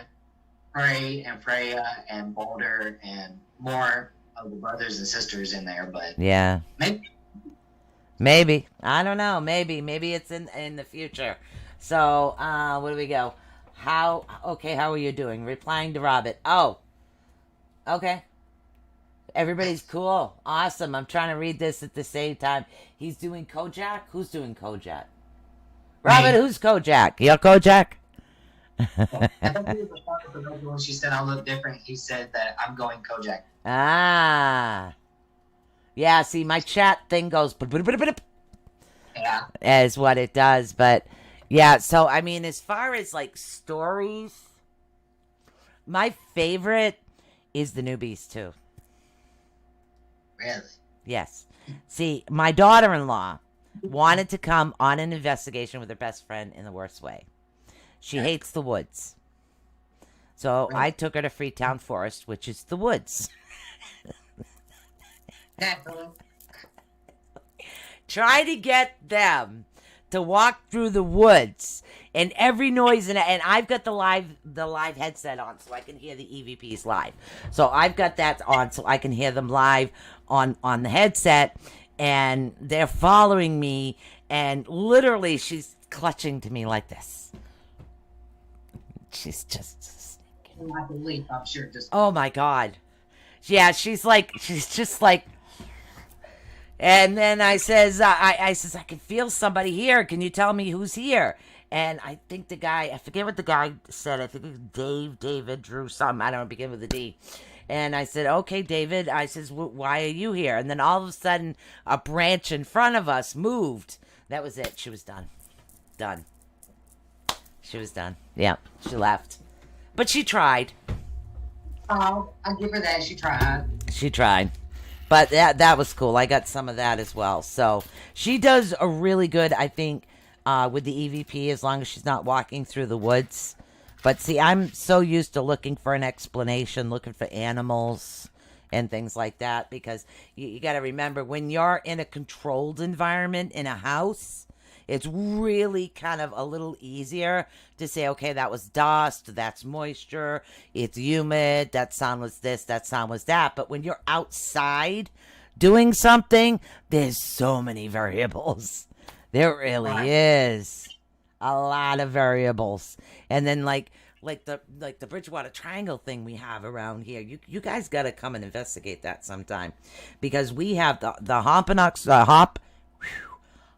Frey and Freya and Balder and more of the brothers and sisters in there, but yeah. Maybe. I don't know. Maybe it's in the future. So, where do we go? How are you doing? Replying to Robert. Oh, okay. Everybody's cool. Awesome. I'm trying to read this at the same time. He's doing Kojak? Who's doing Kojak? Robert, who's Kojak? You're Kojak? I think he was responsible when she said I look different. He said that I'm going Kojak. Ah. Yeah, see, my chat thing goes... Yeah. Is what it does, but... Yeah, so, I mean, as far as, stories, my favorite is the Newbies, too. Really? Yes. See, my daughter-in-law wanted to come on an investigation with her best friend in the worst way. She hates the woods. So I took her to Freetown Forest, which is the woods. Try to get them to walk through the woods and every noise and I've got the live headset on so I can hear the EVPs live. So I've got that on so I can hear them live on the headset, and they're following me, and literally she's clutching to me like this. She's just like a leaf, I'm sure. Oh my God. Yeah, she's just like. And then I says, I can feel somebody here. Can you tell me who's here? And I think the guy, I forget what the guy said. I think it was David, Drew, something. I don't know, begin with a D. And I said, okay, David. I says, why are you here? And then all of a sudden, a branch in front of us moved. That was it. She was done. Done. She was done. Yeah, she left. But she tried. Oh, I'll give her that. She tried. She tried. But that was cool. I got some of that as well. So she does a really good, I think, with the EVP, as long as she's not walking through the woods. But see, I'm so used to looking for an explanation, looking for animals and things like that, because you got to remember, when you're in a controlled environment in a house, it's really kind of a little easier to say, okay, that was dust, that's moisture, it's humid, that sound was this, that sound was that. But when you're outside doing something, there's so many variables. There really is a lot of variables. And then like the Bridgewater Triangle thing we have around here. You guys got to come and investigate that sometime, because we have the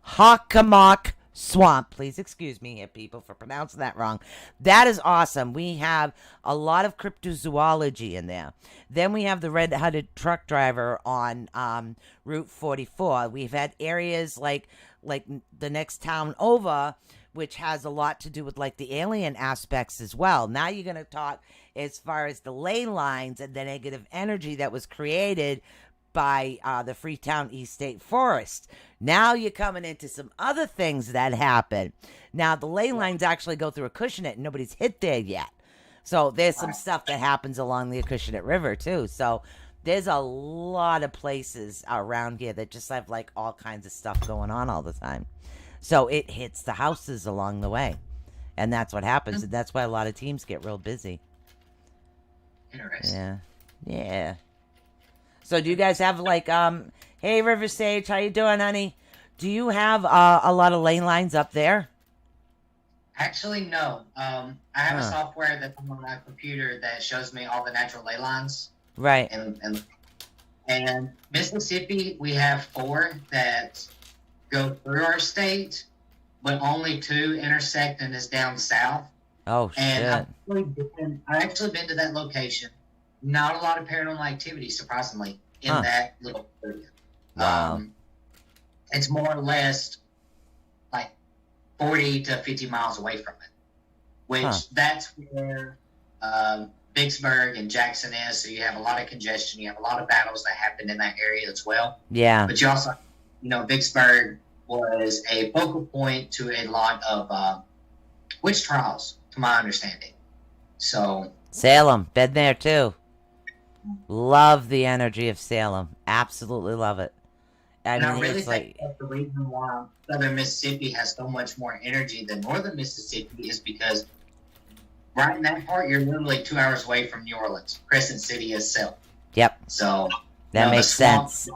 Hockomock Swamp. Please excuse me here, people, for pronouncing that wrong. That is awesome. We have a lot of cryptozoology in there. Then we have the red-headed truck driver on Route 44. We've had areas like the next town over, which has a lot to do with like the alien aspects as well. Now you're going to talk as far as the ley lines and the negative energy that was created by the Freetown East State Forest. Now you're coming into some other things that happen. Now the ley lines actually go through Acushnet, and nobody's hit there yet. So there's some stuff that happens along the Acushnet River too. So there's a lot of places around here that just have like all kinds of stuff going on all the time. So it hits the houses along the way. And that's what happens. And that's why a lot of teams get real busy. Interesting. Yeah. Yeah. So do you guys have like, hey, River Sage, how you doing, honey? Do you have a lot of lane lines up there? Actually, no. I have a software that's on my computer that shows me all the natural ley lines. Right. And Mississippi, we have 4 that go through our state, but only 2 intersect and is down south. Oh, shit. And I've actually been to that location. Not a lot of paranormal activity, surprisingly, in that little area. Wow. It's more or less like 40 to 50 miles away from it, which that's where Vicksburg and Jackson is. So you have a lot of congestion. You have a lot of battles that happen in that area as well. Yeah. But you also, Vicksburg was a focal point to a lot of witch trials, to my understanding. So Salem, been there too. Love the energy of Salem. Absolutely love it. I really think that's the reason why southern Mississippi has so much more energy than northern Mississippi is because right in that part, you're literally 2 hours away from New Orleans, Crescent City itself. Yep. So that makes sense.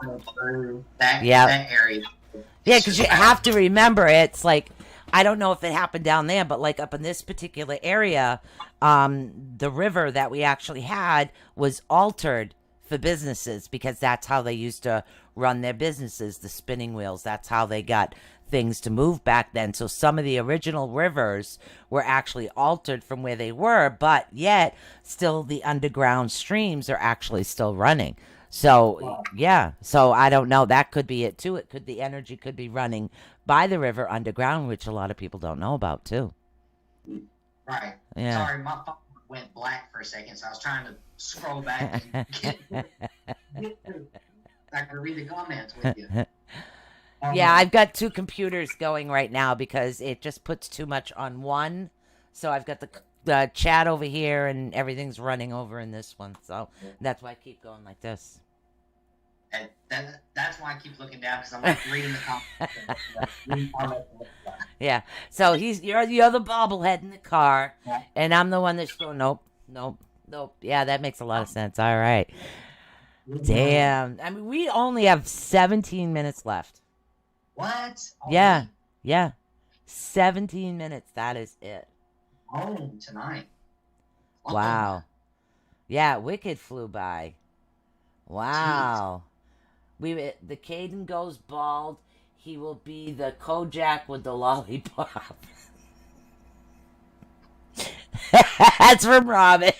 That area. Yeah, because you have to remember, it's like, I don't know if it happened down there, but like up in this particular area, the river that we actually had was altered for businesses because that's how they used to run their businesses, the spinning wheels. That's how they got things to move back then. So some of the original rivers were actually altered from where they were, but yet still the underground streams are actually still running. So, yeah. So I don't know. That could be it too. The energy could be running by the river underground, which a lot of people don't know about too. Right. Yeah. Sorry, my phone went black for a second, so I was trying to scroll back and get to I can read the comments with you. Yeah, I've got 2 computers going right now because it just puts too much on one. So I've got the chat over here and everything's running over in this one. So that's why I keep going like this. And that's why I keep looking down because I'm like reading the comments. Yeah. So you're the bobblehead in the car, and I'm the one that's going nope. Yeah, that makes a lot of sense. All right. Damn. I mean, we only have 17 minutes left. What? Yeah. 17 minutes. That is it. Oh, tonight. Wow. Yeah, Wicked flew by. Wow. The Caden goes bald. He will be the Kojak with the lollipop. That's from Robin.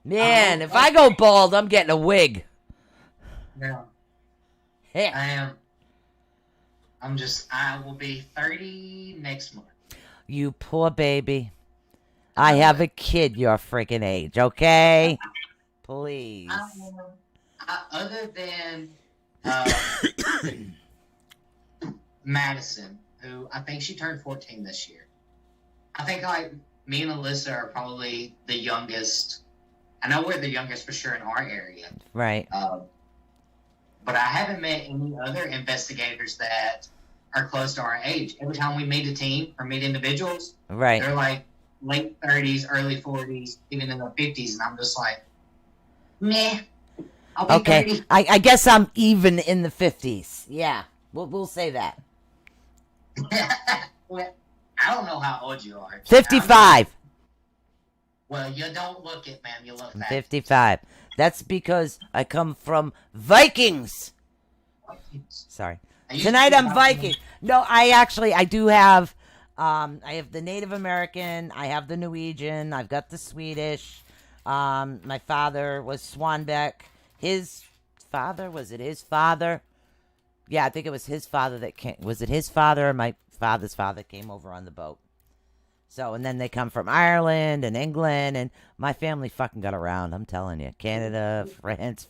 Man, if I go bald, I'm getting a wig. Yeah. Yeah. I will be 30 next month. You poor baby. I have a kid your freaking age, okay? Please. Other than Madison, who I think she turned 14 this year. I think me and Alyssa are probably the youngest. I know we're the youngest for sure in our area. Right. But I haven't met any other investigators that are close to our age. Every time we meet a team or meet individuals, Right. they're like late 30s, early 40s, even in their 50s, and I'm just like, meh. I'll be Okay. 30. I guess I'm even in the 50s. Yeah. We'll say that. Well, I don't know how old you are. 55. Well, you don't look it, man. You look I'm that. 55. That's because I come from Vikings. Sorry. I used Tonight to be I'm Viking. No, I do have, I have the Native American, I have the Norwegian, I've got the Swedish. My father was Swanbeck. His father, was it his father? Yeah, I think it was his father that came. Was it his father or my father's father came over on the boat? So, and then they come from Ireland and England, and my family fucking got around, I'm telling you. Canada, France.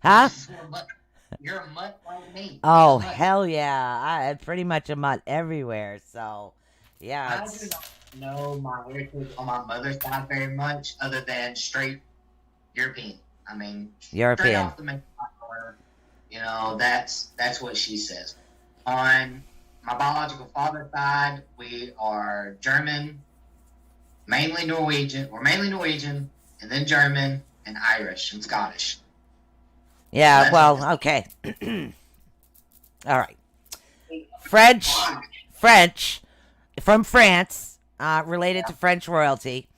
Huh? You're a mutt like me. Oh, You're a mutt. hell yeah. I pretty much a mutt everywhere, so, yeah. I do not know my heritage on my mother's side very much, other than straight European. I mean, straight European. off the main order, you know, that's what she says. On my biological father's side, we are German, mainly Norwegian. We're mainly Norwegian, and then German, and Irish, and Scottish. Yeah, That's well, what okay. All right. French, from France, related to French royalty.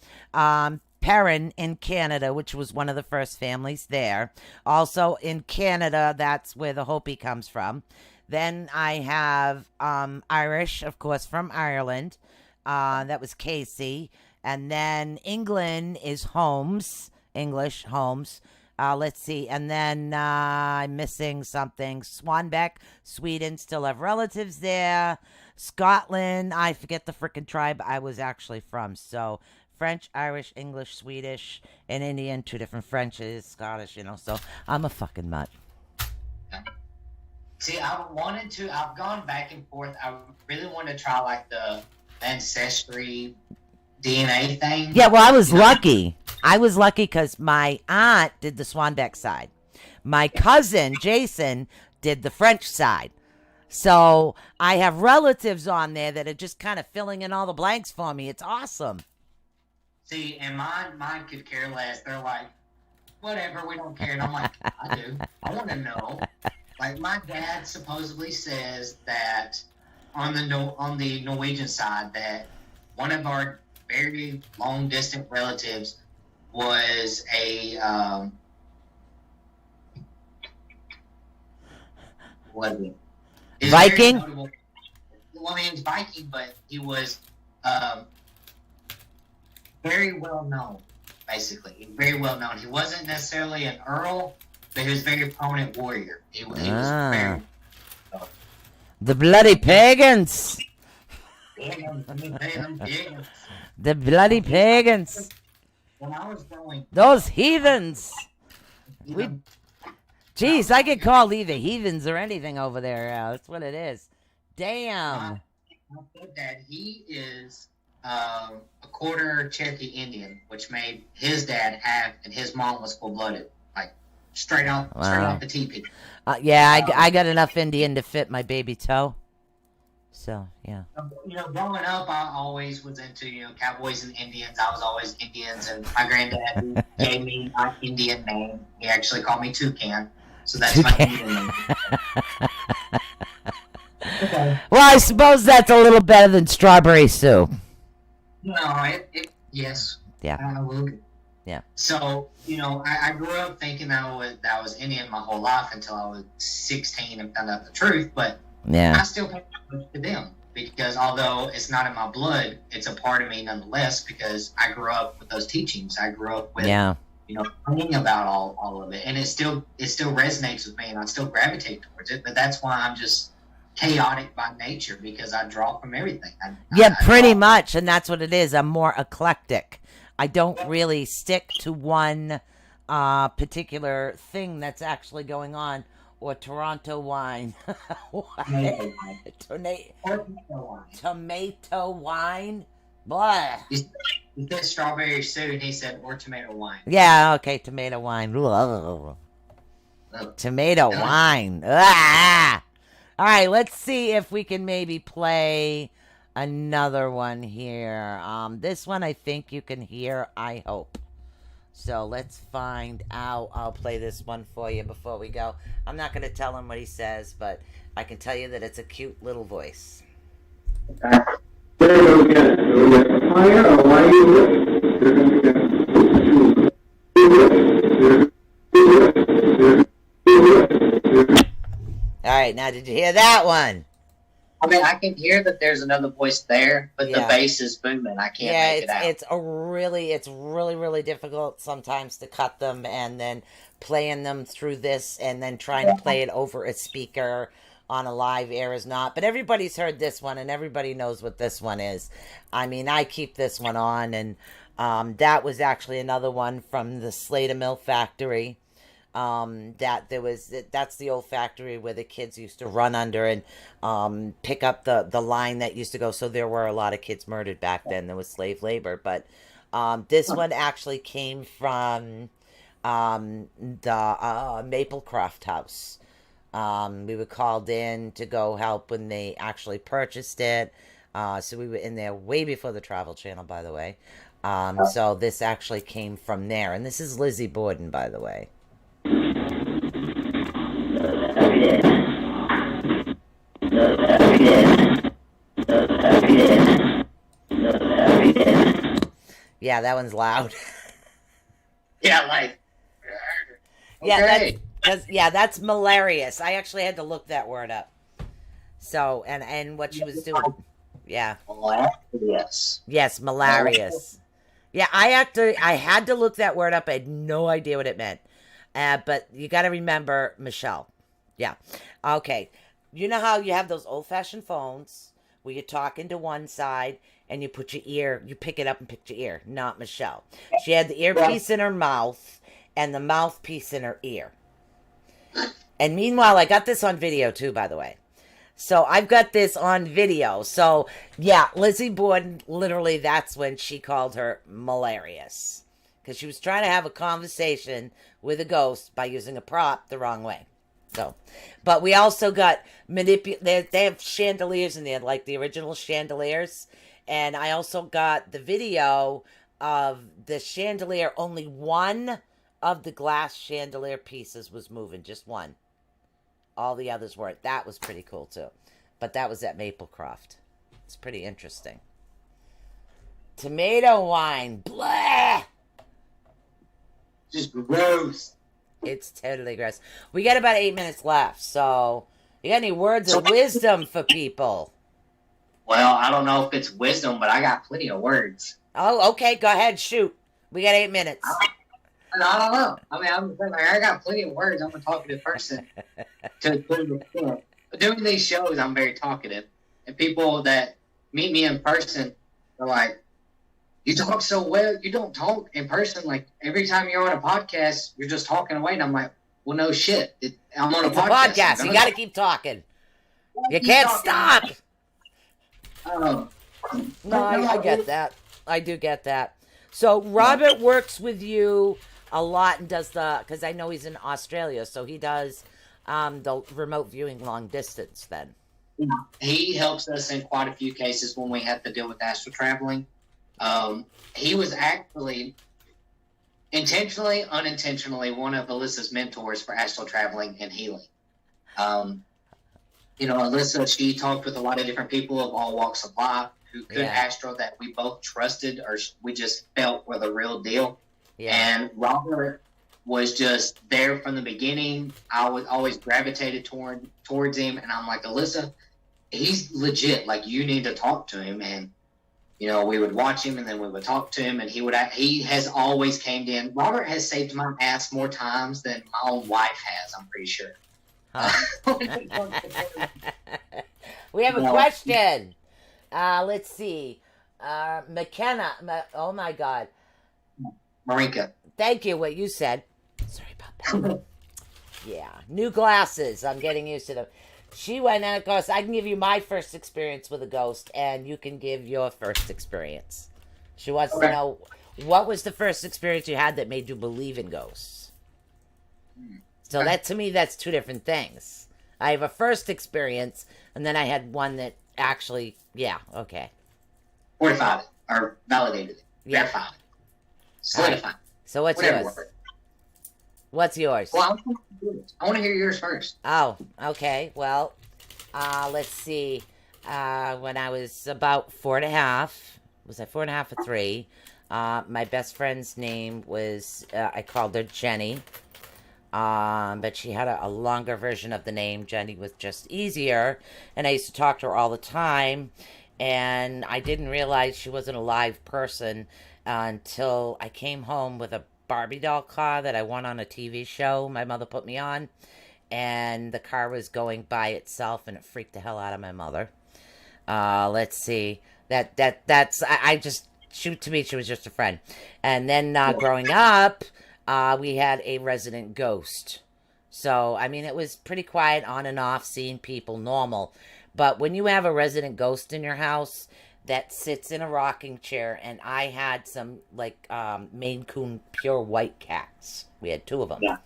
Perrin in Canada, which was one of the first families there. Also in Canada, that's where the Hopi comes from. Then I have Irish, of course, from Ireland. That was Casey. And then England is Holmes, English, Holmes. Let's see. And then I'm missing something. Swanbeck, Sweden, still have relatives there. Scotland, I forget the frickin' tribe I was actually from. So French, Irish, English, Swedish, and Indian, two different Frenches, Scottish, you know. So I'm a fucking mutt. See, I've gone back and forth. I really want to try like the ancestry DNA thing. Yeah, well, I was lucky. I was lucky because my aunt did the Swanbeck side. My cousin, Jason, did the French side. So I have relatives on there that are just kind of filling in all the blanks for me. It's awesome. See, and mine could care less. They're like, whatever, we don't care. And I'm like, I do. I want to know. Like, my dad supposedly says that on the Norwegian side that one of our very long distant relatives was a what is it? It's Viking? very notable. Well, I mean, he's Viking, but he was very well known. Basically, very well known. He wasn't necessarily an earl, but he was a very prominent warrior. He was very. The bloody pagans. Damn. The bloody pagans. When I was growing, Those heathens. you We, know, geez, I could call either heathens or anything over there. That's what it is. Damn. my stepdad, he is a quarter Cherokee Indian, which made his dad half, and his mom was full-blooded, like straight off the teepee. Yeah, I got enough Indian to fit my baby toe. So, yeah. You know, growing up, I always was into, cowboys and Indians. I was always Indians, and my granddad gave me my Indian name. He actually called me Toucan, so that's my Indian name. Okay. Well, I suppose that's a little better than strawberry soup. No, yes. Yeah. I will. Yeah. So, I grew up thinking that I was Indian my whole life until I was 16 and found out the truth, but Yeah. I still pay homage to them because although it's not in my blood, it's a part of me nonetheless because I grew up with those teachings. I grew up with, learning about all of it, and it still resonates with me, and I still gravitate towards it. But that's why I'm just chaotic by nature because I draw from everything. Yeah, pretty much, and that's what it is. I'm more eclectic. I don't really stick to one particular thing that's actually going on. Or Toronto wine. Tomato wine? Blah. He said strawberry soon. He said, or tomato wine. Yeah, okay, tomato wine. Oh. Tomato wine. Ah! All right, let's see if we can maybe play another one here. This one I think you can hear, I hope. So let's find out. I'll play this one for you before we go. I'm not going to tell him what he says, but I can tell you that it's a cute little voice. All right, now did you hear that one? I mean, I can hear that there's another voice there, but the bass is booming. I can't make it out. It's really difficult sometimes to cut them and then playing them through this and then trying to play it over a speaker on a live air is not. But everybody's heard this one and everybody knows what this one is. I mean, I keep this one on, and that was actually another one from the Slater Mill factory. That's the old factory where the kids used to run under and pick up the line that used to go. So there were a lot of kids murdered back then. There was slave labor, but this one actually came from the Maplecroft house. We were called in to go help when they actually purchased it. So we were in there way before the Travel Channel, by the way. So this actually came from there, and this is Lizzie Borden, by the way. Yeah, that one's loud. Yeah, like. Okay. That's malarious. I actually had to look that word up. So, and what she was doing. Yeah. Malarious. Yes, malarious. Yeah, I had to look that word up. I had no idea what it meant. But you got to remember Michelle. Yeah. Okay. You know how you have those old-fashioned phones where you're talking to one side and you pick it up and pick your ear? Not Michelle. She had the earpiece in her mouth and the mouthpiece in her ear. And meanwhile, I got this on video too, by the way. So I've got this on video. So yeah, Lizzie Borden, literally that's when she called her malarious. Because she was trying to have a conversation with a ghost by using a prop the wrong way. So, but we also got they have chandeliers in there, like the original chandeliers. And I also got the video of the chandelier. Only one of the glass chandelier pieces was moving, just one. All the others weren't. That was pretty cool too. But that was at Maplecroft. It's pretty interesting. Tomato wine. Blah! Just gross. It's totally gross. We got about 8 minutes left, so you got any words of wisdom for people? Well, I don't know if it's wisdom, but I got plenty of words. Oh, okay. Go ahead. Shoot. We got 8 minutes. I don't know. I mean, I got plenty of words. I'm a talkative person. Doing these shows, I'm very talkative. And people that meet me in person are like, you talk so well. You don't talk in person. Like, every time you're on a podcast, you're just talking away. And I'm like, well, no shit. I'm on a podcast. You got to keep talking. You can't stop. No, I get that. I do get that. So Robert works with you a lot and does because I know he's in Australia, so he does the remote viewing long distance then. He helps us in quite a few cases when we have to deal with astral traveling. He was actually intentionally, unintentionally, one of Alyssa's mentors for astral traveling and healing. Alyssa, she talked with a lot of different people of all walks of life who could astral that we both trusted or we just felt were the real deal. Yeah. And Robert was just there from the beginning. I was always gravitated towards him, and I'm like, Alyssa, he's legit. Like, you need to talk to him. And we would watch him, and then we would talk to him, and he has always came in. Robert has saved my ass more times than my own wife has, I'm pretty sure. We have a question. Let's see. McKenna. Oh my God. Marinka. Thank you. What you said. Sorry about that. Yeah. New glasses. I'm getting used to them. She went on a ghost. I can give you my first experience with a ghost, and you can give your first experience. She wants to know, what was the first experience you had that made you believe in ghosts? So that, to me, that's two different things. I have a first experience, and then I had one that actually, yeah, okay. Fortified it, or validated it, Yeah. verified it, solidified it. So what's Whatever yours? word. What's yours? Well, I want to hear yours first. Oh, okay. Well, let's see. When I was about 4.5, was I 4.5 or 3? My best friend's name was, I called her Jenny. But she had a longer version of the name. Jenny was just easier. And I used to talk to her all the time. And I didn't realize she wasn't a live person until I came home with a Barbie doll car that I won on a TV show my mother put me on. And the car was going by itself, and it freaked the hell out of my mother. Let's see. I just, to me, she was just a friend. And then growing up, we had a resident ghost. So, I mean, it was pretty quiet, on and off, seeing people, normal. But when you have a resident ghost in your house that sits in a rocking chair, and I had some, like, Maine Coon pure white cats. We had 2 of them. Yeah.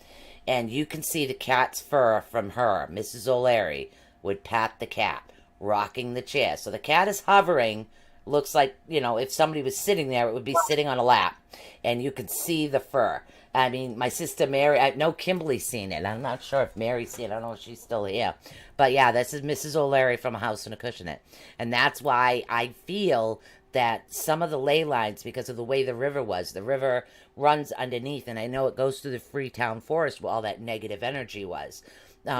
And you can see the cat's fur from her. Mrs. O'Leary would pat the cat, rocking the chair. So the cat is hovering. Looks like, if somebody was sitting there, it would be sitting on a lap. And you can see the fur. I mean, my sister Mary, I know Kimberly's seen it. I'm not sure if Mary's seen it. I don't know if she's still here. But yeah, this is Mrs. O'Leary from A House in a Cushionette. And that's why I feel that some of the ley lines, because of the way the river was, the river runs underneath, and I know it goes through the Freetown Forest where all that negative energy was.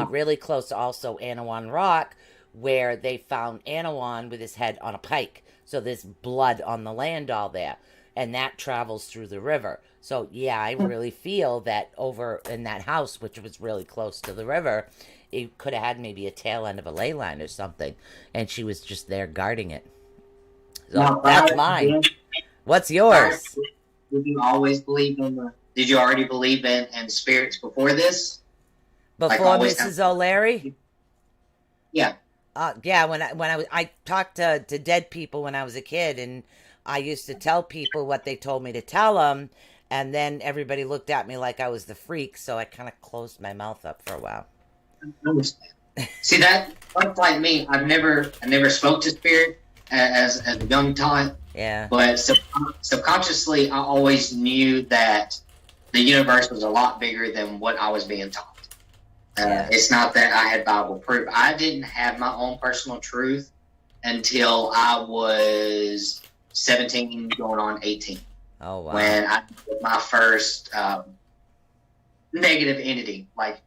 Really close to also Anawan Rock, where they found Anawan with his head on a pike. So there's blood on the land all there. And that travels through the river. So, yeah, I really feel that over in that house, which was really close to the river, it could have had maybe a tail end of a ley line or something. And she was just there guarding it. So Now, that's mine. What's yours? Did you always believe did you already believe in spirits before this? Before always Mrs. O'Leary? Yeah. Yeah, I talked to dead people when I was a kid, and I used to tell people what they told me to tell them, and then everybody looked at me like I was the freak, so I kind of closed my mouth up for a while. I understand. See, that's like me. I never spoke to spirit as a young talent. Yeah. But subconsciously, I always knew that the universe was a lot bigger than what I was being taught. Yeah. It's not that I had Bible proof. I didn't have my own personal truth until I was 17 going on 18. Oh, wow. When I did my first negative entity. Like,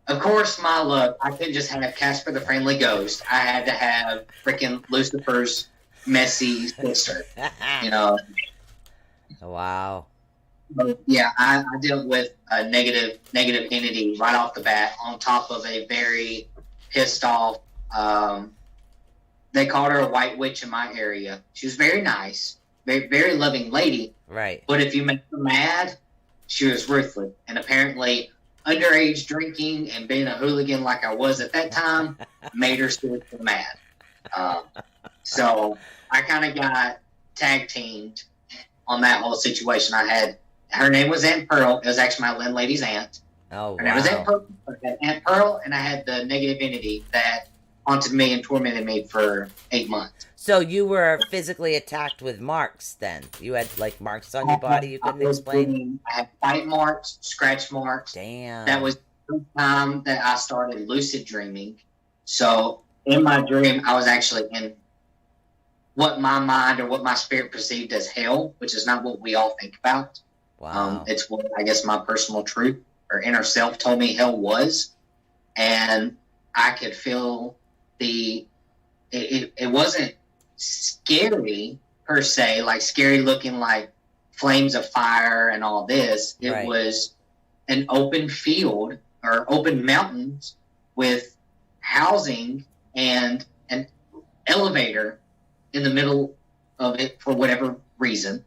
of course, my luck, I couldn't just have Casper the Friendly Ghost. I had to have freaking Lucifer's messy sister, Wow. But yeah, I dealt with a negative entity right off the bat, on top of a very pissed off. They called her a white witch in my area. She was very nice, very, very loving lady. Right. But if you made her mad, she was ruthless. And apparently, underage drinking and being a hooligan like I was at that time made her still mad. So I kind of got tag teamed on that whole situation. Her name was Aunt Pearl. It was actually my landlady's aunt. Oh, Her name was Aunt wow. Pearl. I had Aunt Pearl, and I had the negative entity that haunted me and tormented me for 8 months. So you were physically attacked with marks then? You had, like, marks on your body you couldn't explain? I had bite marks, scratch marks. Damn. That was the time that I started lucid dreaming. So in my dream, I was actually in what my mind or what my spirit perceived as hell, which is not what we all think about. Wow. It's what I guess my personal truth or inner self told me hell was. And I could feel it wasn't scary per se, like scary looking like flames of fire and all this. It Right. was an open field or open mountains with housing and an elevator in the middle of it for whatever reason.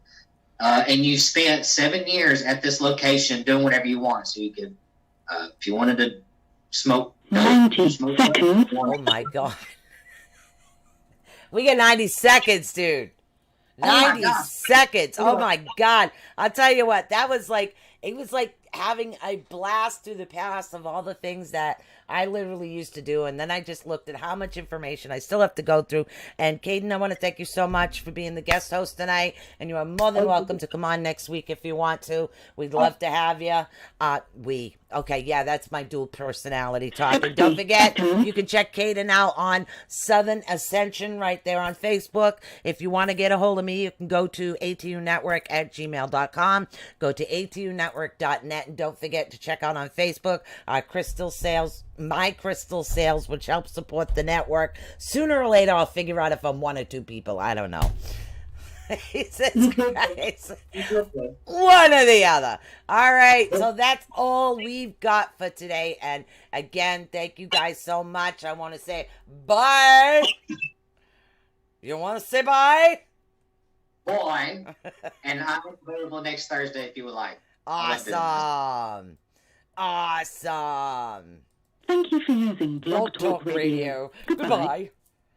And you spent 7 years at this location doing whatever you want. So you could, if you wanted to smoke 90 seconds. Oh my God. We get 90 seconds, dude. Oh my 90 gosh. seconds. Oh my God. I'll tell you what, that was like, it was like having a blast through the past of all the things that I literally used to do. And then I just looked at how much information I still have to go through. And Caden, I want to thank you so much for being the guest host tonight. And you are more than welcome to come on next week if you want to. We'd love to have you. Okay, yeah, that's my dual personality talking. Don't forget, you can check Caden out on Southern Ascension right there on Facebook. If you want to get a hold of me, you can go to atunetwork@gmail.com. Go to atunetwork.net. And don't forget to check out on Facebook our crystal sales, my crystal sales, which helps support the network. Sooner or later, I'll figure out if I'm one or two people. I don't know. Jesus Christ. One or the other. All right. So that's all we've got for today. And again, thank you guys so much. I want to say bye. You want to say bye? Boy. And I'm available next Thursday if you would like. Awesome. Awesome. Thank you for using Blog Talk Radio. Goodbye.